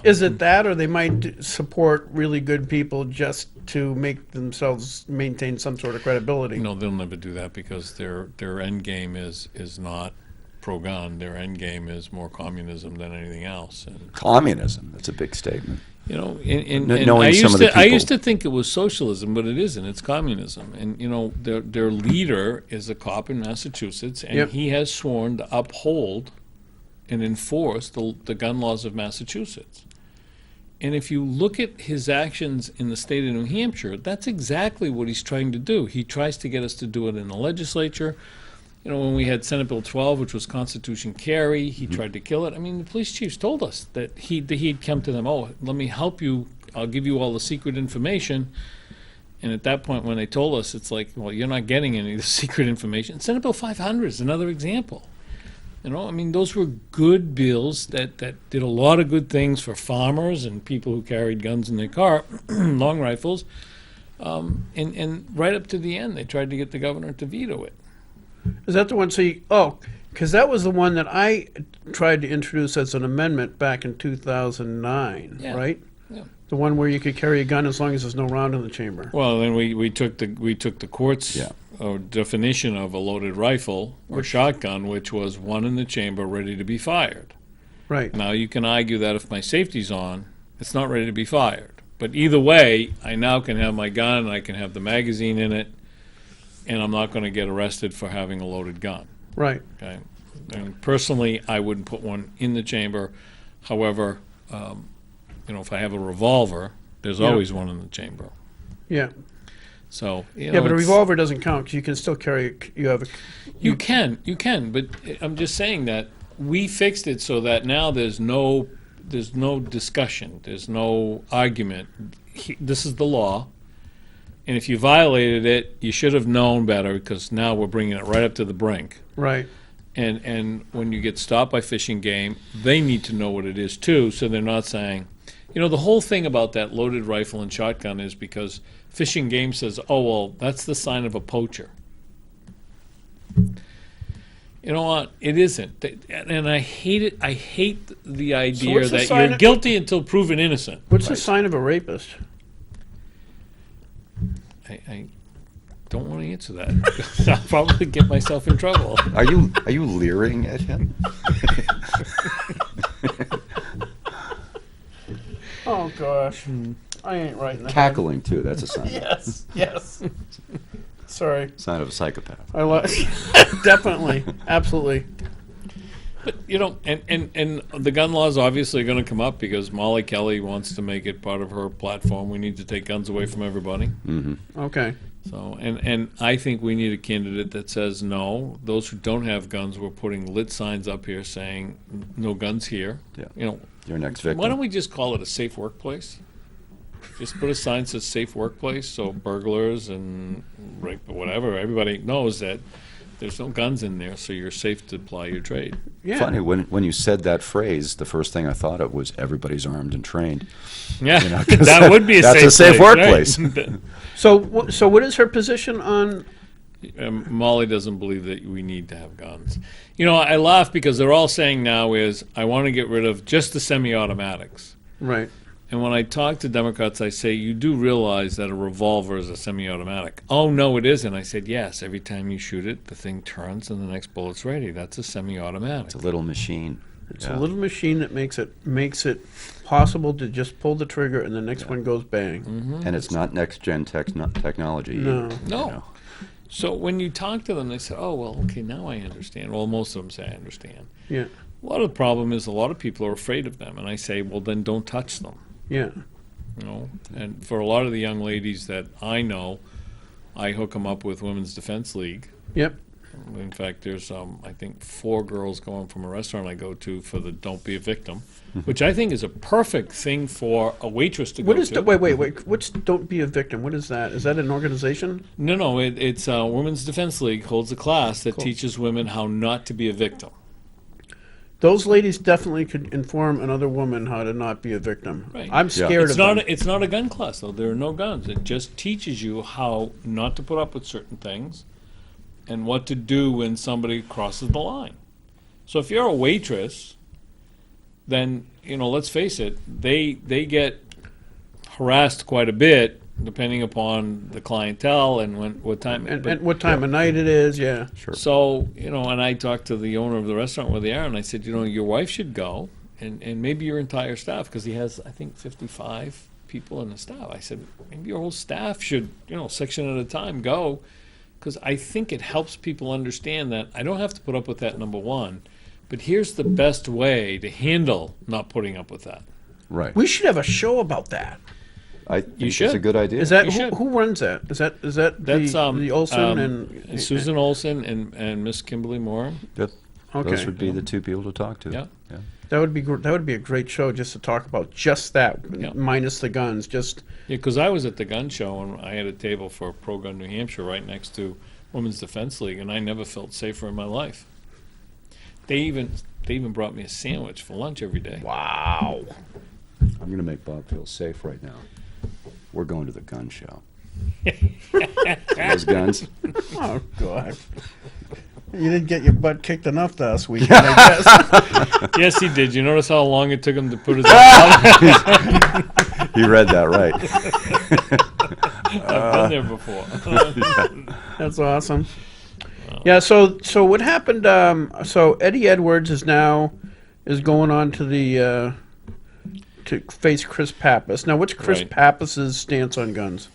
B: is it that, or they might support really good people just to make themselves maintain some sort of credibility?
C: No, they'll never do that, because their end game is not pro-gun. Their end game is more communism than anything else. And
A: Communism, that's a big statement.
C: you know,
A: Knowing
C: I
A: some
C: used
A: of the
C: to I
A: people-
C: used to think it was socialism, but it isn't. It's communism. And you know, their leader is a cop in Massachusetts, and
B: Yep.
C: he has sworn to uphold and enforce the gun laws of Massachusetts. And if you look at his actions in the state of New Hampshire, that's exactly what he's trying to do. He tries to get us to do it in the legislature. You know, when we had Senate Bill 12, which was Constitution Carry, he tried to kill it. I mean, the police chiefs told us that he'd come to them, "Oh, let me help you. I'll give you all the secret information." And at that point, when they told us, it's like, well, you're not getting any of the secret information. Senate Bill 500 is another example. You know, I mean, those were good bills that did a lot of good things for farmers and people who carried guns in their car, long rifles. And right up to the end, they tried to get the governor to veto it.
B: Is that the one? Because that was the one that I tried to introduce as an amendment back in 2009,
C: Yeah.
B: right?
C: Yeah.
B: The one where you could carry a gun as long as there's no round in the chamber.
C: Well, then we took the court's
A: Yeah.
C: definition of a loaded rifle or shotgun, which was one in the chamber ready to be fired.
B: Right.
C: Now, you can argue that if my safety's on, it's not ready to be fired. But either way, I now can have my gun, I can have the magazine in it, and I'm not going to get arrested for having a loaded gun.
B: Right.
C: Okay. And personally, I wouldn't put one in the chamber. However, you know, if I have a revolver, there's
B: Yeah.
C: always one in the chamber.
B: Yeah.
C: So you know,
B: Yeah, but a
C: it's-
B: revolver doesn't count because you can still carry.
C: You can, but I'm just saying that we fixed it so that now there's no discussion, there's no argument. This is the law, and if you violated it, you should have known better, because now we're bringing it right up to the brink.
B: Right.
C: And when you get stopped by Fish and Game, they need to know what it is too, so they're not saying, you know, the whole thing about that loaded rifle and shotgun is because Fish and Game says, oh, well, that's the sign of a poacher. You know what? It isn't. And I hate it. I hate the idea
B: what's the
C: that
B: sign
C: you're
B: of-
C: guilty until proven innocent.
B: What's the sign of a rapist?
C: I don't want to answer that. I'll probably get myself in trouble.
A: Are you leering at him?
B: Oh gosh, I ain't right in the head.
A: Cackling too, that's a sign.
B: Yes. Yes. Sorry.
A: Sign of a psychopath.
B: I definitely, absolutely.
C: But, you know, and the gun law is obviously going to come up because Molly Kelly wants to make it part of her platform. We need to take guns away from everybody.
B: Okay.
C: So, and I think we need a candidate that says no. Those who don't have guns, we're putting lit signs up here saying no guns here.
A: Yeah.
C: You know,
A: Your next victim.
C: why don't we just call it a safe workplace? Just put a sign that says safe workplace, so burglars and rape, whatever, everybody knows that there's no guns in there, so you're safe to ply your trade.
B: Yeah.
A: Funny, when you said that phrase, the first thing I thought of was everybody's armed and trained.
C: Yeah,
A: You know, 'cause
C: that would be a
A: that's
C: safe
A: a safe
C: place,
A: workplace.
C: right?
B: So what is her position on?
C: Molly doesn't believe that we need to have guns. You know, I laugh because they're all saying now is, I want to get rid of just the semi-automatics.
B: Right.
C: And when I talk to Democrats, I say, you do realize that a revolver is a semi-automatic. Oh, no, it isn't. I said, yes, every time you shoot it, the thing turns and the next bullet's ready. That's a semi-automatic.
A: It's a little machine.
B: It's
A: Yeah.
B: a little machine that makes it possible to just pull the trigger and the next one goes bang.
A: And it's not next-gen technology.
B: No.
A: either,
C: No.
A: you know.
C: So when you talk to them, they say, oh, well, okay, now I understand. Well, most of them say I understand.
B: Yeah.
C: A lot of the problem is a lot of people are afraid of them. And I say, well, then don't touch them.
B: Yeah.
C: You know, and for a lot of the young ladies that I know, I hook them up with Women's Defense League.
B: Yep.
C: In fact, there's I think 4 girls going from a restaurant I go to for the Don't Be a Victim, which I think is a perfect thing for a waitress to
B: What
C: go
B: is
C: to.
B: wait? What's Don't Be a Victim? What is that? Is that an organization?
C: No, it's Women's Defense League holds a class that teaches women how not to be a victim.
B: Those ladies definitely could inform another woman how to not be a victim.
C: Right.
B: I'm scared
C: It's
B: of
C: not
B: them.
C: it's not a gun class though. There are no guns. It just teaches you how not to put up with certain things and what to do when somebody crosses the line. So if you're a waitress, then let's face it, they get harassed quite a bit depending upon the clientele and what time.
B: and
C: but-
B: what time of night it is. Yeah.
A: Sure.
C: So, and I talked to the owner of the restaurant where they are, and I said, your wife should go, and maybe your entire staff, because he has, I think, 55 people in the staff. I said, maybe your whole staff should, section at a time, go, because I think it helps people understand that I don't have to put up with that, number one, but here's the best way to handle not putting up with that.
A: Right.
B: We should have a show about that.
A: I think it's
C: should.
A: a good idea.
B: Is that
C: You
B: who,
C: should.
B: who runs that? Is that
C: That's
B: the Olson and
C: Susan Olson and Miss Kimberly Moore.
A: Yep.
B: Okay.
A: Those would be the two people to talk to.
C: Yeah.
B: That would be that would be a great show just to talk about just that,
C: Yeah.
B: minus the guns. Just
C: Yeah, because I was at the gun show and I had a table for Pro Gun New Hampshire right next to Women's Defense League, and I never felt safer in my life. They even brought me a sandwich for lunch every day.
B: wow.
A: I'm going to make Bob feel safe right now. We're going to the gun show. Those guns.
B: Oh God. You didn't get your butt kicked enough last weekend, I guess.
C: Yes, he did. You notice how long it took him to put his I've
A: You read that right.
C: been there before.
B: That's awesome. Yeah. So what happened? So Eddie Edwards is going on to the to face Chris Pappas. Now, what's Chris
C: Right.
B: Pappas's stance on guns?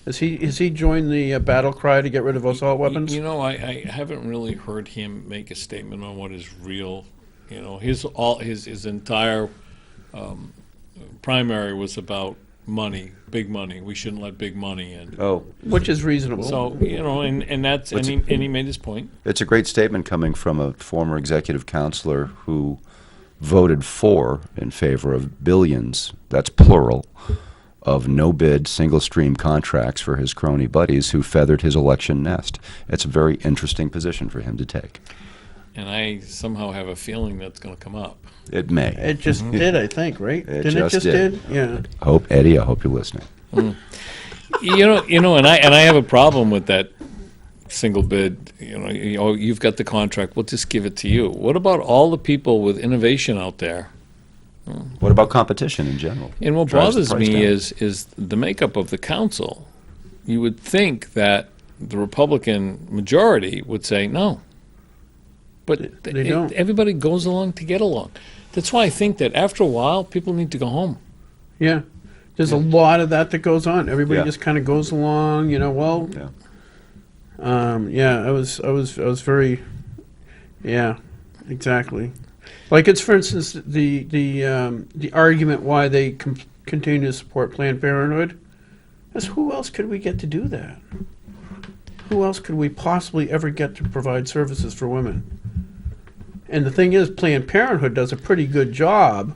B: Has he joined the battle cry to get rid of assault weapons?
C: I haven't really heard him make a statement on what is real. His entire primary was about money, big money. We shouldn't let big money in.
A: Oh,
B: Which is reasonable.
C: So and that's and he made his point.
A: it's a great statement coming from a former executive counselor who voted in favor of billions, that's plural, of no-bid, single-stream contracts for his crony buddies who feathered his election nest. It's a very interesting position for him to take.
C: And I somehow have a feeling that's going to come up.
A: It may.
B: it just did, I think, right?
A: It
B: Didn't
A: just
B: it just
A: did.
B: Yeah.
A: Eddie, I hope you're listening.
C: And I have a problem with that single bid. You've got the contract. We'll just give it to you. What about all the people with innovation out there?
A: What about competition in general?
C: And what
A: Drives the
C: bothers
A: price
C: me
A: down.
C: is the makeup of the council. You would think that the Republican majority would say no, but
B: They don't.
C: everybody goes along to get along. That's why I think that after a while, people need to go home.
B: Yeah. There's a lot of that goes on. Everybody
A: Yeah.
B: just kind of goes along, well,
A: Yeah.
B: I was very, yeah, exactly. Like it's, for instance, the argument why they continue to support Planned Parenthood is who else could we get to do that? Who else could we possibly ever get to provide services for women? And the thing is, Planned Parenthood does a pretty good job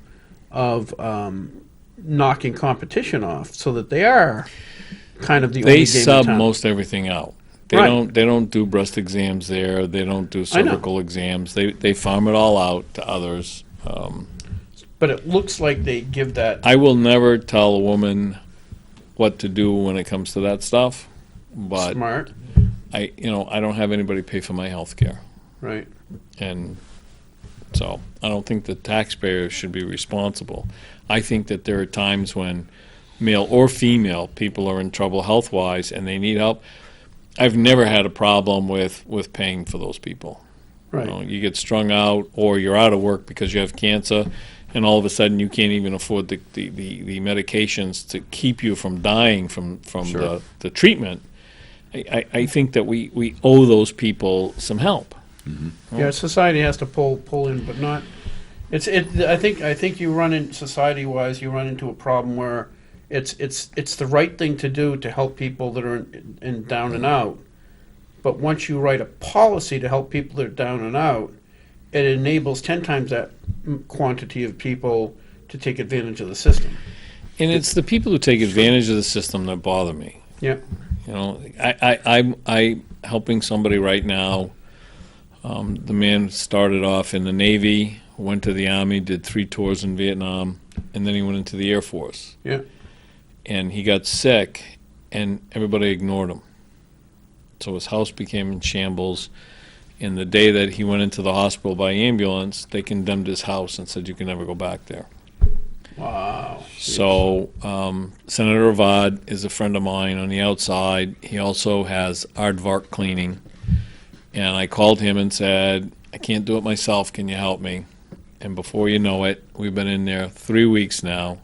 B: of knocking competition off, so that they are kind of the only
C: They
B: game in
C: sub
B: town.
C: most everything out.
B: Right.
C: They don't do breast exams there. They don't do
B: I know.
C: cervical exams. They farm it all out to others.
B: But it looks like they give that.
C: I will never tell a woman what to do when it comes to that stuff, but
B: Smart.
C: I don't have anybody pay for my health care.
B: Right.
C: And so I don't think the taxpayers should be responsible. I think that there are times when male or female people are in trouble health-wise and they need help. I've never had a problem with paying for those people.
B: Right.
C: You know, you get strung out or you're out of work because you have cancer and all of a sudden you can't even afford the medications to keep you from dying from
A: Sure.
C: the treatment. I think that we owe those people some help.
B: Yeah, society has to pull in, but not. I think you run in society wise. You run into a problem where it's the right thing to do to help people that are in down and out. But once you write a policy to help people that are down and out, it enables 10 times that quantity of people to take advantage of the system.
C: And it's the people who take advantage of the system that bother me.
B: Yeah.
C: You know, I'm helping somebody right now. The man started off in the Navy, went to the Army, did 3 tours in Vietnam, and then he went into the Air Force.
B: Yeah.
C: And he got sick, and everybody ignored him. So his house became in shambles. And the day that he went into the hospital by ambulance, they condemned his house and said, you can never go back there.
B: Wow.
C: So Senator Avad is a friend of mine on the outside. He also has Aardvark Cleaning. And I called him and said, I can't do it myself. Can you help me? And before you know it, we've been in there 3 weeks now.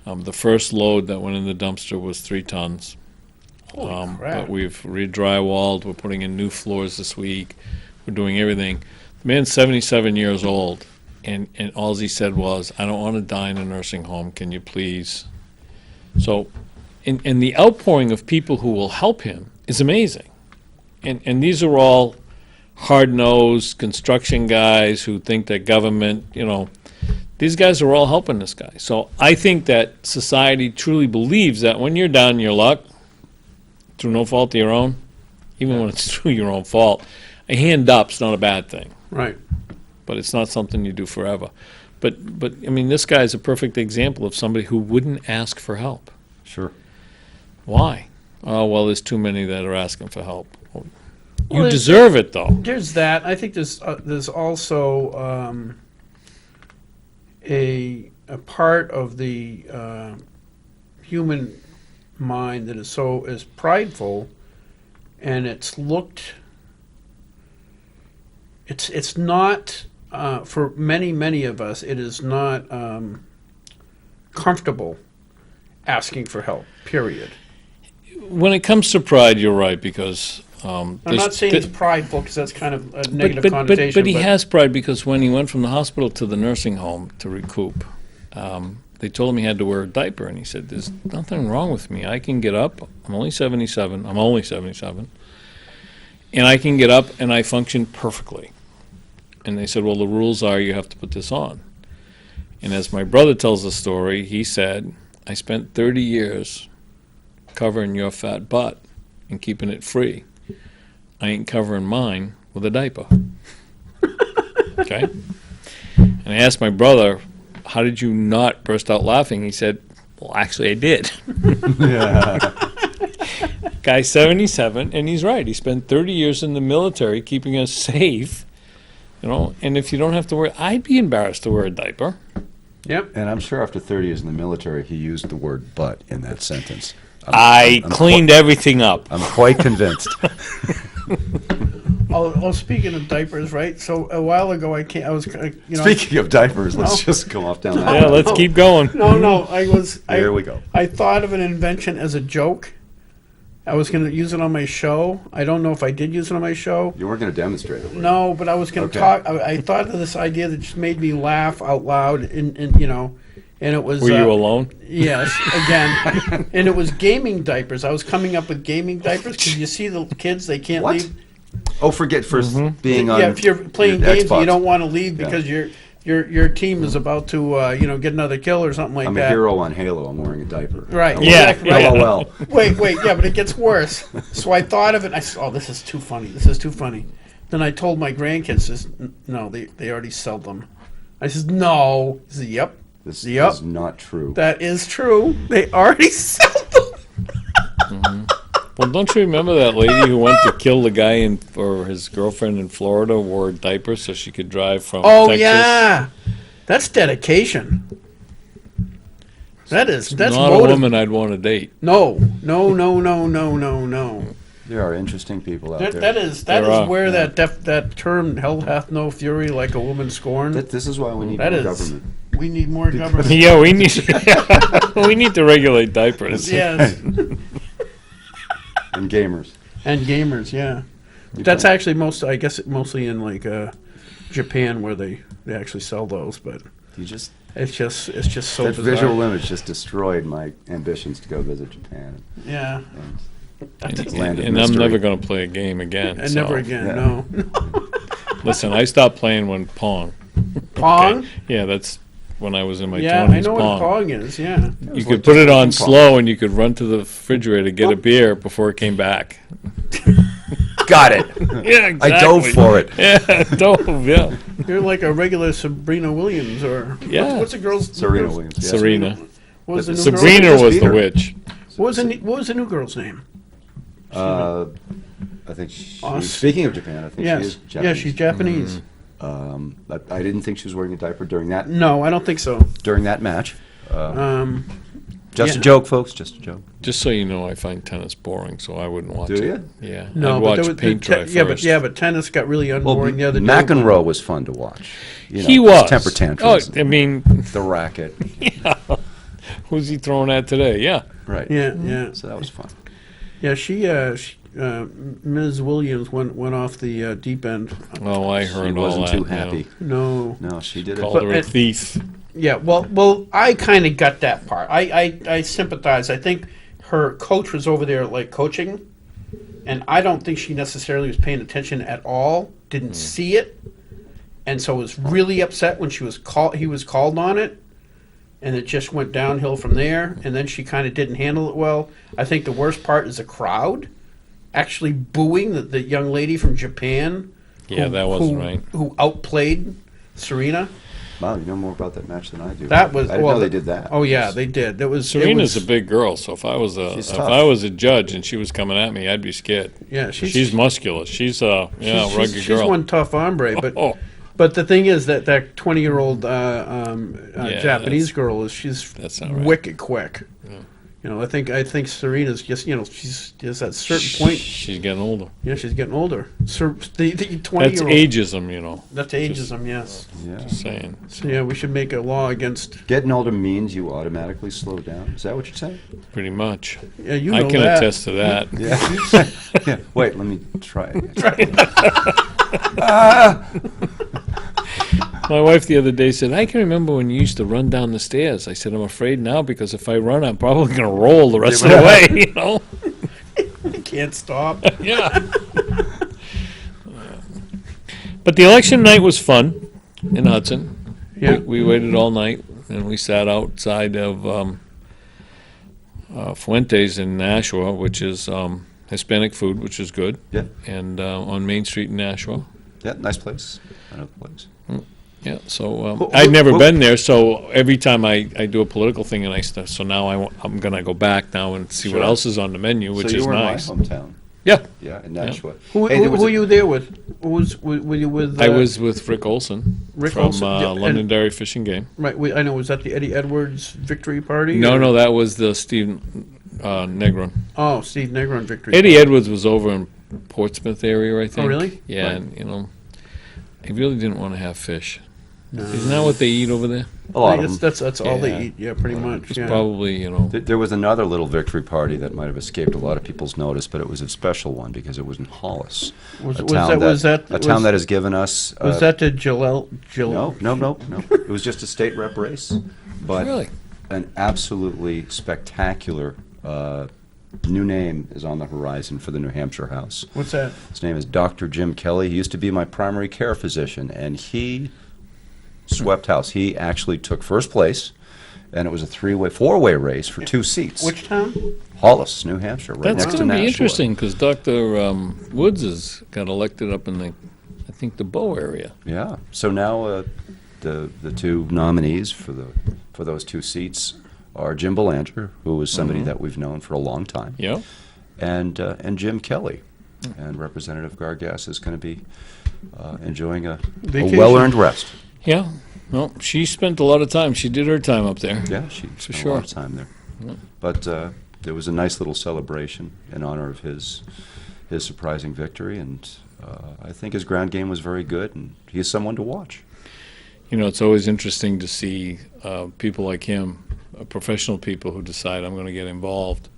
C: The first load that went in the dumpster was 3 tons.
B: Holy crap.
C: But we've re-drywalled. We're putting in new floors this week. We're doing everything. The man's 77 years old. And all he said was, I don't want to die in a nursing home. Can you please? So, and the outpouring of people who will help him is amazing. And these are all hard-nosed construction guys who think that government, these guys are all helping this guy. So I think that society truly believes that when you're down in your luck, through no fault of your own, even when it's through your own fault, a hand up's not a bad thing.
B: Right.
C: But it's not something you do forever. But I mean, this guy is a perfect example of somebody who wouldn't ask for help.
A: Sure.
C: Why? Oh, well, there's too many that are asking for help.
B: Well,
C: You
B: there's-
C: deserve it, though.
B: There's that. I think there's also a part of the human mind that is prideful, and it's not for many of us. It is not comfortable asking for help. Period.
C: When it comes to pride, you're right, because
B: I'm not saying it's prideful because that's kind of a negative
C: but
B: connotation.
C: he has pride because when he went from the hospital to the nursing home to recoup, they told him he had to wear a diaper, and he said, "There's nothing wrong with me. I can get up. I'm only 77. And I can get up and I function perfectly." And they said, "Well, the rules are you have to put this on." And as my brother tells the story, he said, "I spent 30 years covering your fat butt and keeping it free. I ain't covering mine with a diaper." Okay? And I asked my brother, "How did you not burst out laughing?" He said, "Well, actually, I did." Guy's 77, and he's right. He spent 30 years in the military keeping us safe, and if you don't have to wear, I'd be embarrassed to wear a diaper.
B: Yep.
A: And I'm sure after 30 years in the military, he used the word "but" in that sentence.
C: I cleaned everything up.
A: I'm quite convinced.
B: Oh, speaking of diapers, right? So a while ago,
A: Speaking of diapers, let's just go off down that.
C: Yeah, let's keep going.
B: No,
A: Here we go.
B: I thought of an invention as a joke. I was going to use it on my show. I don't know if I did use it on my show.
A: You weren't going to demonstrate it.
B: No, but I was going to
A: Okay.
B: talk. I thought of this idea that just made me laugh out loud, and it was.
C: Were you alone?
B: Yes, again, and it was gaming diapers. I was coming up with gaming diapers because you see the kids, they can't
A: What?
B: leave.
A: Oh, forget first being on.
B: Yeah, if you're playing
A: your
B: games and you
A: Xbox.
B: don't want to leave
A: Yeah.
B: because your team is about to get another kill or something like
A: I'm a
B: that.
A: hero on Halo. I'm wearing a diaper.
B: Right.
C: Yeah,
B: exactly, right.
A: LOL.
B: Wait, yeah, but it gets worse. So I thought of it. And I said, "Oh, this is too funny. This is too funny." Then I told my grandkids, says, "No, they already sell them." I says, "No." He said, "Yep,
A: This
B: Yep.
A: is not true.
B: that is true. They already sell them."
C: Well, don't you remember that lady who went to kill the guy or his girlfriend in Florida wore diapers so she could drive from
B: Oh
C: Texas?
B: yeah, that's dedication. That's
C: Not
B: motive.
C: a woman I'd want to date.
B: No.
A: There are interesting people out
B: That,
A: there.
B: that is
C: There are,
B: where
A: yeah.
B: that term "hell hath no fury like a woman scorned."
A: This is why we need
B: That
A: more
B: is.
A: government.
B: We need more government.
C: Yeah, we need we need to regulate diapers.
B: Yes,
A: And gamers.
B: and gamers. Yeah,
A: You
B: that's
A: can-
B: actually mostly in like Japan where they actually sell those, but
A: You just
B: it's just so
A: that
B: bizarre.
A: visual image just destroyed my ambitions to go visit Japan.
B: Yeah,
A: And land of
C: And I'm
A: mystery.
C: never going to play a game again.
B: and
C: so.
B: never again.
A: yeah.
B: No.
C: Listen, I stopped playing when Pong.
B: Pong.
C: Yeah, that's when I was in my
B: Yeah,
C: 20s.
B: I know what Pong is. Yeah.
C: You
A: was
C: could
A: like
C: put
A: just
C: it on
A: ping pong.
C: slow, and you could run to the refrigerator, get a beer before it came back.
A: Got it.
C: Yeah, exactly.
A: I dove for it.
C: Yeah, dove. Yeah,
B: You're like a regular Sabrina Williams, or
C: Yeah.
B: what's the girl's?
A: Serena
B: girl's-
A: Williams. yeah.
C: Serena.
B: What was the new
C: Sabrina
B: girl's?
A: just
C: was
A: beat
C: the
A: her.
C: witch.
B: What was the new girl's name?
A: I think she,
B: Us.
A: speaking of Japan, I think she
B: Yes.
A: is Japanese.
B: Yeah, she's Japanese.
A: I didn't think she was wearing a diaper during that
B: No, I don't think so.
A: match. Just
B: yeah.
A: a joke, folks. Just a joke.
C: Just so you know, I find tennis boring, so I wouldn't watch
A: Do
C: it.
A: you?
C: Yeah,
B: No,
C: I'd
B: but
C: watch
B: there was,
C: paint dry first.
B: but tennis got really
A: Well,
B: unboring the other day.
A: McEnroe was fun to watch. You know,
C: He
A: his
C: was
A: temper tantrums.
C: Oh, I mean,
A: The racket.
C: who's he throwing at today? Yeah,
A: Right.
B: Yeah.
A: So that was fun.
B: Yeah, Ms. Williams went off the deep end.
C: oh, I
A: She
C: heard all
A: wasn't
C: that.
A: too
C: yeah.
A: happy.
B: No.
A: No, she did
C: Called
A: it.
C: her a
B: it-
C: thief.
B: Yeah, well, I kind of got that part. I sympathize. I think her coach was over there like coaching, and I don't think she necessarily was paying attention at all. Didn't see it, and so was really upset when he was called on it, and it just went downhill from there. And then she kind of didn't handle it well. I think the worst part is the crowd actually booing the young lady from Japan.
C: Yeah, that wasn't right.
B: Who outplayed Serena.
A: Wow, you know more about that match than I do.
B: That was
A: I didn't
B: well,
A: know they did that.
B: Oh yeah, they did. That was
C: Serena's
B: it
C: a big girl, so if I was
A: She's
C: if
A: tough.
C: I was a judge and she was coming at me, I'd be scared.
B: Yeah,
C: She's muscular. She's a rugged
B: she's
C: girl.
B: one tough hombre, but
C: Oh.
B: but the thing is that 20-year-old
C: Yeah,
B: Japanese
C: that's-
B: girl she's
C: that's not right.
B: wicked quick. You know, I think Serena's just she's just at a certain point.
C: She's getting older.
B: Yeah, she's getting older. The
C: That's
B: 20-year-old.
C: ageism, you know.
B: That's ageism. Yes.
A: Yeah.
C: Just saying.
B: So yeah, we should make a law against.
A: Getting older means you automatically slow down. Is that what you're saying?
C: Pretty much.
B: Yeah, you
C: I
B: know
C: can
B: that.
C: attest to that.
A: Yeah. Yeah. Wait, let me try it.
C: My wife the other day said, I can remember when you used to run down the stairs. I said, I'm afraid now because if I run, I'm probably going to roll the rest of the way, you know?
B: You can't stop.
C: Yeah. But the election night was fun in Hudson.
B: Yeah.
C: We waited all night, and we sat outside of Fuentes in Nashua, which is Hispanic food, which is good,
A: Yeah.
C: and on Main Street in Nashua.
A: Yeah. Nice place. I know the place.
C: Yeah, so
A: Who-
C: I'd never
A: who-
C: been there, so every time I do a political thing and so now I'm going to go back now and see what
A: Sure.
C: else is on the menu, which
A: so you
C: is
A: were
C: nice.
A: in my hometown.
C: Yeah,
A: Yeah, in Nashua.
B: Who,
A: Hey, there was
B: who
A: a-
B: are you there with? Were you with?
C: I was with Rick Olson
B: Rick
C: from
B: Olson, yeah, and-
C: Londonderry Fishing Game.
B: Right. I know. Was that the Eddie Edwards victory party?
C: No,
B: or-
C: no, that was the Steve Negron.
B: Oh, Steve Negron victory.
C: Eddie Edwards was over in Portsmouth area, I think.
B: really?
C: Yeah,
A: Right.
C: and he really didn't want to have fish. Isn't that what they eat over there?
A: A lot of them.
B: That's all
C: Yeah.
B: they eat. Yeah, pretty much.
C: It's
B: Yeah.
C: probably,
A: There was another little victory party that might have escaped a lot of people's notice, but it was a special one because it was in Hollis,
B: Was
A: a
B: was
A: town
B: that was that
A: a town
B: was,
A: that has given us.
B: was that the Jill?
A: No. It was just a state rep race, but
C: Really?
A: an absolutely spectacular new name is on the horizon for the New Hampshire House.
B: What's that?
A: His name is Dr. Jim Kelly. He used to be my primary care physician, and he swept house. He actually took first place, and it was a four-way race for 2 seats.
B: Which town?
A: Hollis, New Hampshire, right
C: That's
A: next to
C: going to be
A: Nashua.
C: interesting, because Dr. Woods has got elected up in the, I think, the Bow area.
A: Yeah. So now the 2 nominees for those 2 seats are Jim Belanger, who is somebody that we've known for a long time,
C: Yeah.
A: and Jim Kelly. And Representative Gargas is going to be enjoying a
B: Vacation.
A: well-earned rest.
C: Yeah. Well, she spent a lot of time. She did her time up there.
A: Yeah, she spent a
C: sure.
A: lot of time there. But there was a nice little celebration in honor of his surprising victory, and I think his ground game was very good, and he's someone to watch.
C: You know, it's always interesting to see people like him, professional people who decide, I'm going to get involved.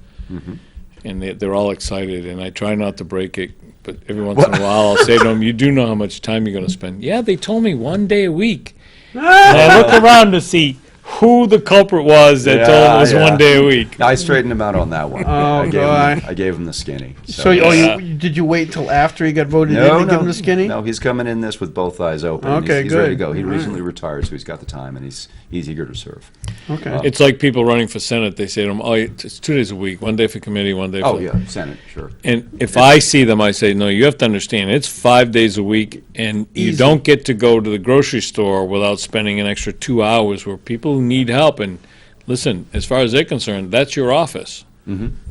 C: And they're all excited, and I try not to break it, but every once in a while I'll say to them, you do know how much time you're going to spend. Yeah, they told me 1 day a week. And I look around to see who the culprit was that told them it was 1 day a week.
A: I straightened him out on that one.
B: Oh,
A: I gave him the skinny.
B: So, did you wait till after he got voted in to give him the skinny?
A: No, he's coming in this with both eyes open.
B: Okay,
A: he's ready to
B: good.
A: go. He
B: All right.
A: recently retired, so he's got the time, and he's eager to serve.
B: Okay.
C: It's like people running for Senate. They say to them, oh, it's 2 days a week, 1 day for committee, 1 day for...
A: Oh, yeah, Senate, sure.
C: And if I see them, I say, no, you have to understand, it's 5 days a week, and you
B: Easy.
C: don't get to go to the grocery store without spending an extra 2 hours where people who need help. And listen, as far as they're concerned, that's your office.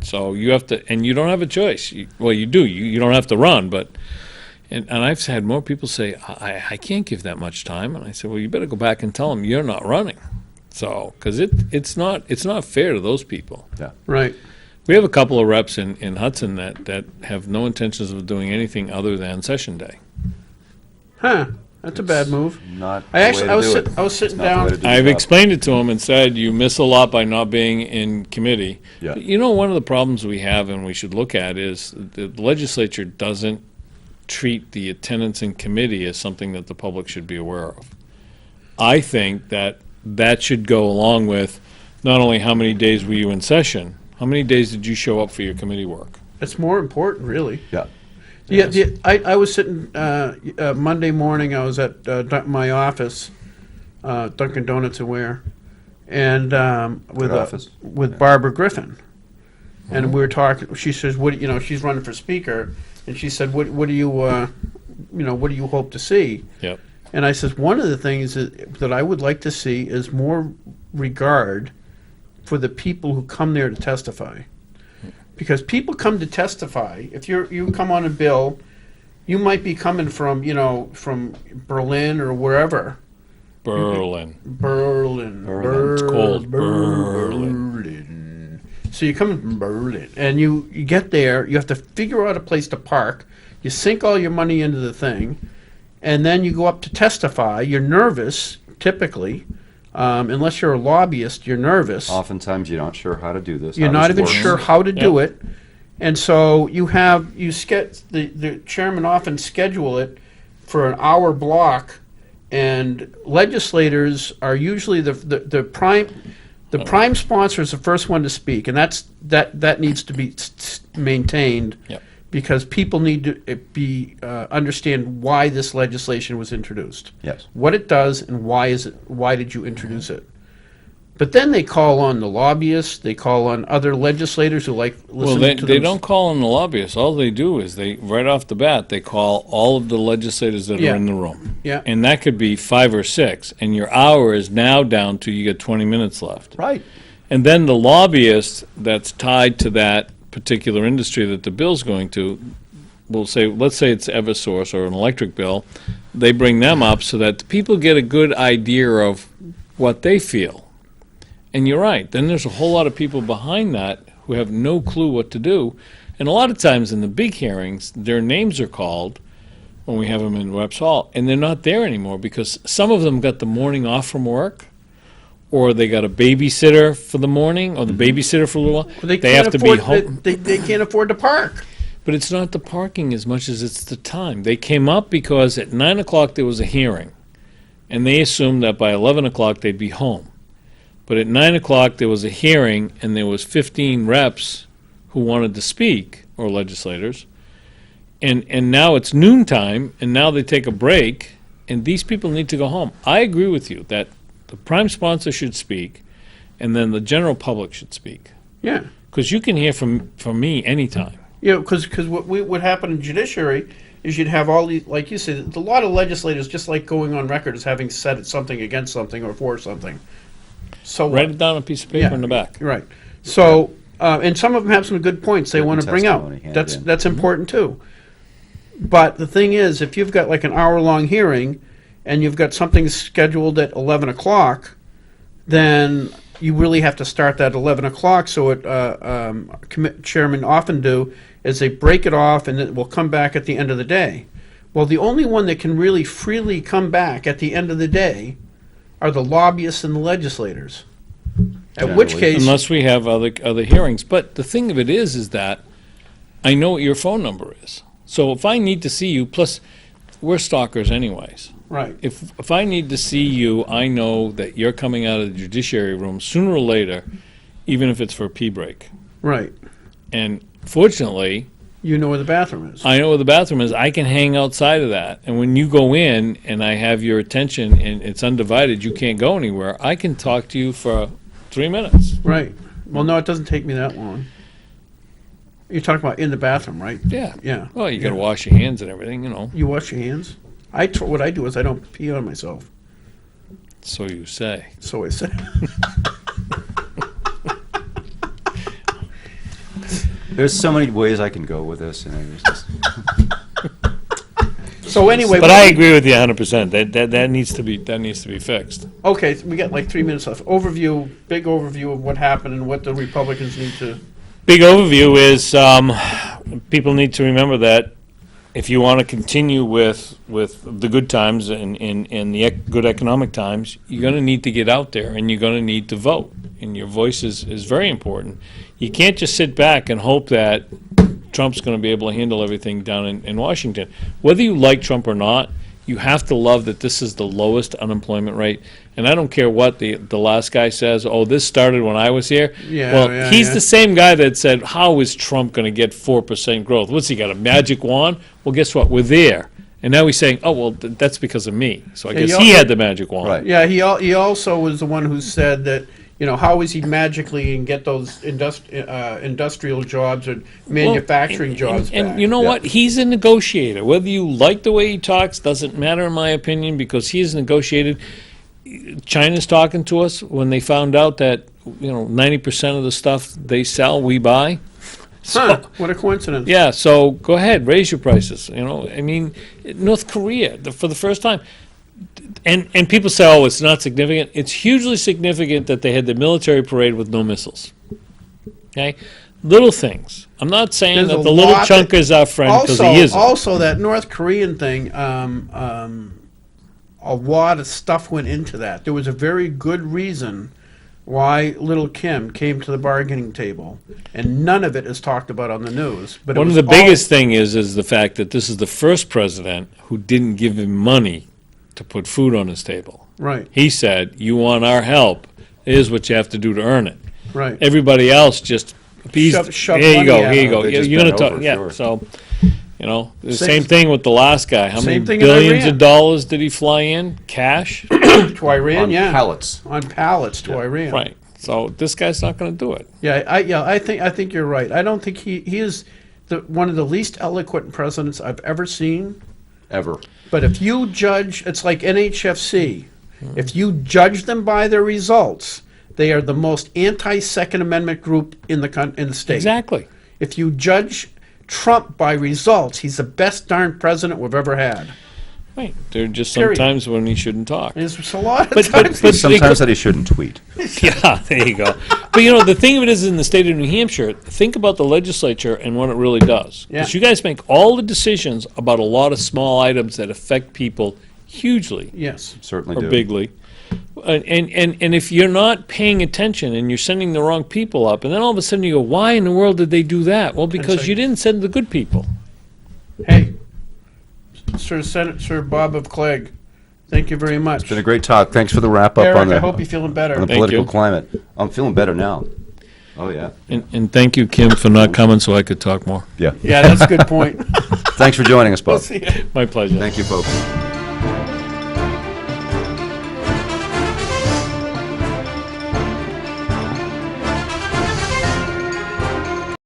C: So you have to, and you don't have a choice. Well, you do. You don't have to run, but, and I've had more people say, I can't give that much time. And I said, well, you better go back and tell them you're not running. So, because it's not fair to those people.
B: Right.
C: We have a couple of reps in Hudson that have no intentions of doing anything other than session day.
B: Huh. That's a bad move.
A: Not
B: I actually,
A: the way to do it.
B: I was sitting
A: Not the way
B: down.
A: to do the
C: I've
A: job.
C: explained it to them and said, you miss a lot by not being in committee.
A: Yeah.
C: But you know, one of the problems we have and we should look at is the legislature doesn't treat the attendance in committee as something that the public should be aware of. I think that should go along with not only how many days were you in session, how many days did you show up for your committee work?
B: It's more important, really.
A: Yeah.
B: Yeah, I was sitting Monday morning. I was at my office, Dunkin' Donuts and Ware, and
A: Good office.
B: with Barbara Griffin, and we were talking. She says, "What she's running for speaker," and she said, "What do you what do you hope to see?"
C: Yep.
B: And I says, one of the things that I would like to see is more regard for the people who come there to testify. Because people come to testify. If you come on a bill, you might be coming from from Berlin or wherever.
C: Berlin.
B: Berlin.
C: It's called
B: Berlin. So you come from Berlin, and you get there. You have to figure out a place to park. You sink all your money into the thing, and then you go up to testify. You're nervous, typically. Unless you're a lobbyist, you're nervous.
A: Oftentimes, you're not sure how to do this.
B: You're
A: how
B: not
A: this
B: even
A: works.
B: sure how to do it. And so the chairman often schedule it for an hour block, and legislators are usually the prime sponsor is the first one to speak, and that needs to be maintained.
C: Yep.
B: Because people need to understand why this legislation was introduced.
A: Yes.
B: What it does and why did you introduce it? But then they call on the lobbyists, they call on other legislators who like
C: Well,
B: listening to
C: they
B: them.
C: don't call on the lobbyists. All they do is right off the bat, they call all of the legislators that
B: Yeah.
C: are in the room.
B: Yeah.
C: And that could be 5 or 6, and your hour is now down to you get 20 minutes left.
A: Right.
C: And then the lobbyist that's tied to that particular industry that the bill's going to, will say, let's say it's Eversource or an electric bill, they bring them up so that the people get a good idea of what they feel. And you're right, then there's a whole lot of people behind that who have no clue what to do. And a lot of times in the big hearings, their names are called when we have them in Reps Hall, and they're not there anymore because some of them got the morning off from work, or they got a babysitter for the morning, or the babysitter for a little while.
B: They
C: They
B: can't
C: have to be
B: afford-
C: home.
B: They can't afford to park.
C: But it's not the parking as much as it's the time. They came up because at 9 o'clock there was a hearing, and they assumed that by 11 o'clock they'd be home. But at 9 o'clock there was a hearing, and there was 15 reps who wanted to speak, or legislators, and now it's noontime, and now they take a break, and these people need to go home. I agree with you that the prime sponsor should speak, and then the general public should speak.
B: Yeah.
C: Because you can hear from me anytime.
B: You know, because what happened in judiciary is you'd have all these, like you said, a lot of legislators just like going on record as having said something against something or for something. So
C: Write
B: what?
C: it down on a piece of paper
B: Yeah.
C: in the back.
B: Right. So, and some of them have some good points they
A: Written
B: want to bring out.
A: testimony handed
B: That's
A: in.
B: that's important too. But the thing is, if you've got like an hour-long hearing, and you've got something scheduled at 11 o'clock, then you really have to start that at 11 o'clock. So what chairmen often do is they break it off, and it will come back at the end of the day. Well, the only one that can really freely come back at the end of the day are the lobbyists and the legislators. At which
A: Generally.
B: case,
C: Unless we have other hearings. But the thing of it is that I know what your phone number is. So if I need to see you, plus we're stalkers anyways.
B: right,
C: If I need to see you, I know that you're coming out of the judiciary room sooner or later, even if it's for a pee break.
B: right.
C: And fortunately,
B: You know where the bathroom is.
C: I know where the bathroom is. I can hang outside of that. And when you go in and I have your attention and it's undivided, you can't go anywhere, I can talk to you for 3 minutes.
B: Right. Well, no, it doesn't take me that long. You're talking about in the bathroom, right?
C: Yeah.
B: Yeah.
C: Well, you got to
B: Yeah.
C: wash your hands and everything, you know.
B: You wash your hands? What I do is I don't pee on myself.
C: So you say.
B: So I say.
A: There's so many ways I can go with this, and it's just,
B: So anyway.
C: But I agree with you 100%. That needs to be fixed.
B: Okay, so we got like 3 minutes left. Big overview of what happened and what the Republicans need to.
C: Big overview is people need to remember that if you want to continue with the good times and the good economic times, you're going to need to get out there and you're going to need to vote. And your voice is very important. You can't just sit back and hope that Trump's going to be able to handle everything down in Washington. Whether you like Trump or not, you have to love that this is the lowest unemployment rate. And I don't care what the last guy says, oh, this started when I was here.
B: Yeah,
C: Well,
B: yeah,
C: he's
B: yeah.
C: the same guy that said, how is Trump going to get 4% growth? What's he got, a magic wand? Well, guess what? We're there. And now he's saying, oh, well, that's because of me. So I
B: Yeah,
C: guess
B: he
C: he
B: al-
C: had the magic wand.
A: Right.
B: Yeah, he also was the one who said that, how is he magically and get those industrial jobs or manufacturing jobs
C: and
B: back?
C: you know
A: Yeah.
C: what? He's a negotiator. Whether you like the way he talks doesn't matter, in my opinion, because he's negotiated. China's talking to us when they found out that 90% of the stuff they sell, we buy.
B: Huh, what a coincidence.
C: Yeah, so go ahead, raise your prices. I mean, North Korea, for the first time. And people say, oh, it's not significant. It's hugely significant that they had the military parade with no missiles. Okay? Little things. I'm not saying
B: There's
C: that
B: a
C: the little
B: lot
C: chunk
B: that-
C: is our friend, because
B: Also,
C: he isn't.
B: also that North Korean thing, a lot of stuff went into that. There was a very good reason why little Kim came to the bargaining table, and none of it is talked about on the news. But
C: One of the biggest thing is the fact that this is the first president who didn't give him money to put food on his table.
B: right,
C: He said, you want our help, here's what you have to do to earn it.
B: right.
C: Everybody else just
B: Shove
C: here you
B: money
C: go,
B: at
C: here you
B: him.
C: go.
A: They just
C: You're gonna
A: bent
C: talk,
A: over,
C: yeah.
A: sure.
C: So, the
B: Same-
C: same thing with the last guy. How many
B: Same thing in
C: billions
B: Iran.
C: of dollars did he fly in cash?
B: To Iran,
A: on
B: yeah,
A: pallets.
B: on pallets to Iran.
C: Right. So this guy's not going to do it.
B: Yeah, I think you're right. I don't think he is one of the least eloquent presidents I've ever seen.
A: Ever.
B: But if you judge, it's like NHFC. If you judge them by their results, they are the most anti-Second Amendment group in the state.
C: Exactly.
B: If you judge Trump by results, he's the best darn president we've ever had.
C: Right. There are just
B: Period.
C: sometimes when he shouldn't talk.
B: There's a lot of
C: But-
B: times.
C: but-
A: Sometimes that he shouldn't tweet.
C: Yeah, there you go. But the thing of it is, in the state of New Hampshire, think about the legislature and what it really does.
B: Yeah.
C: Because you guys make all the decisions about a lot of small items that affect people hugely
B: Yes.
A: Certainly
C: or
A: do.
C: bigly. And if you're not paying attention and you're sending the wrong people up, and then all of a sudden you go, why in the world did they do that? Well, because
B: like-
C: you didn't send the good people.
B: Hey, Sir Bob of Clegg, thank you very much.
A: It's been a great talk. Thanks for the wrap up
B: Eric,
A: on the,
B: I hope you're feeling better.
A: on the
C: Thank
A: political
C: you.
A: climate. I'm feeling better now. Oh, yeah.
C: And thank you, Kim, for not coming so I could talk more.
A: Yeah.
B: Yeah, that's a good point.
A: Thanks for joining us, Bob.
B: See ya.
C: My pleasure.
A: Thank you, folks.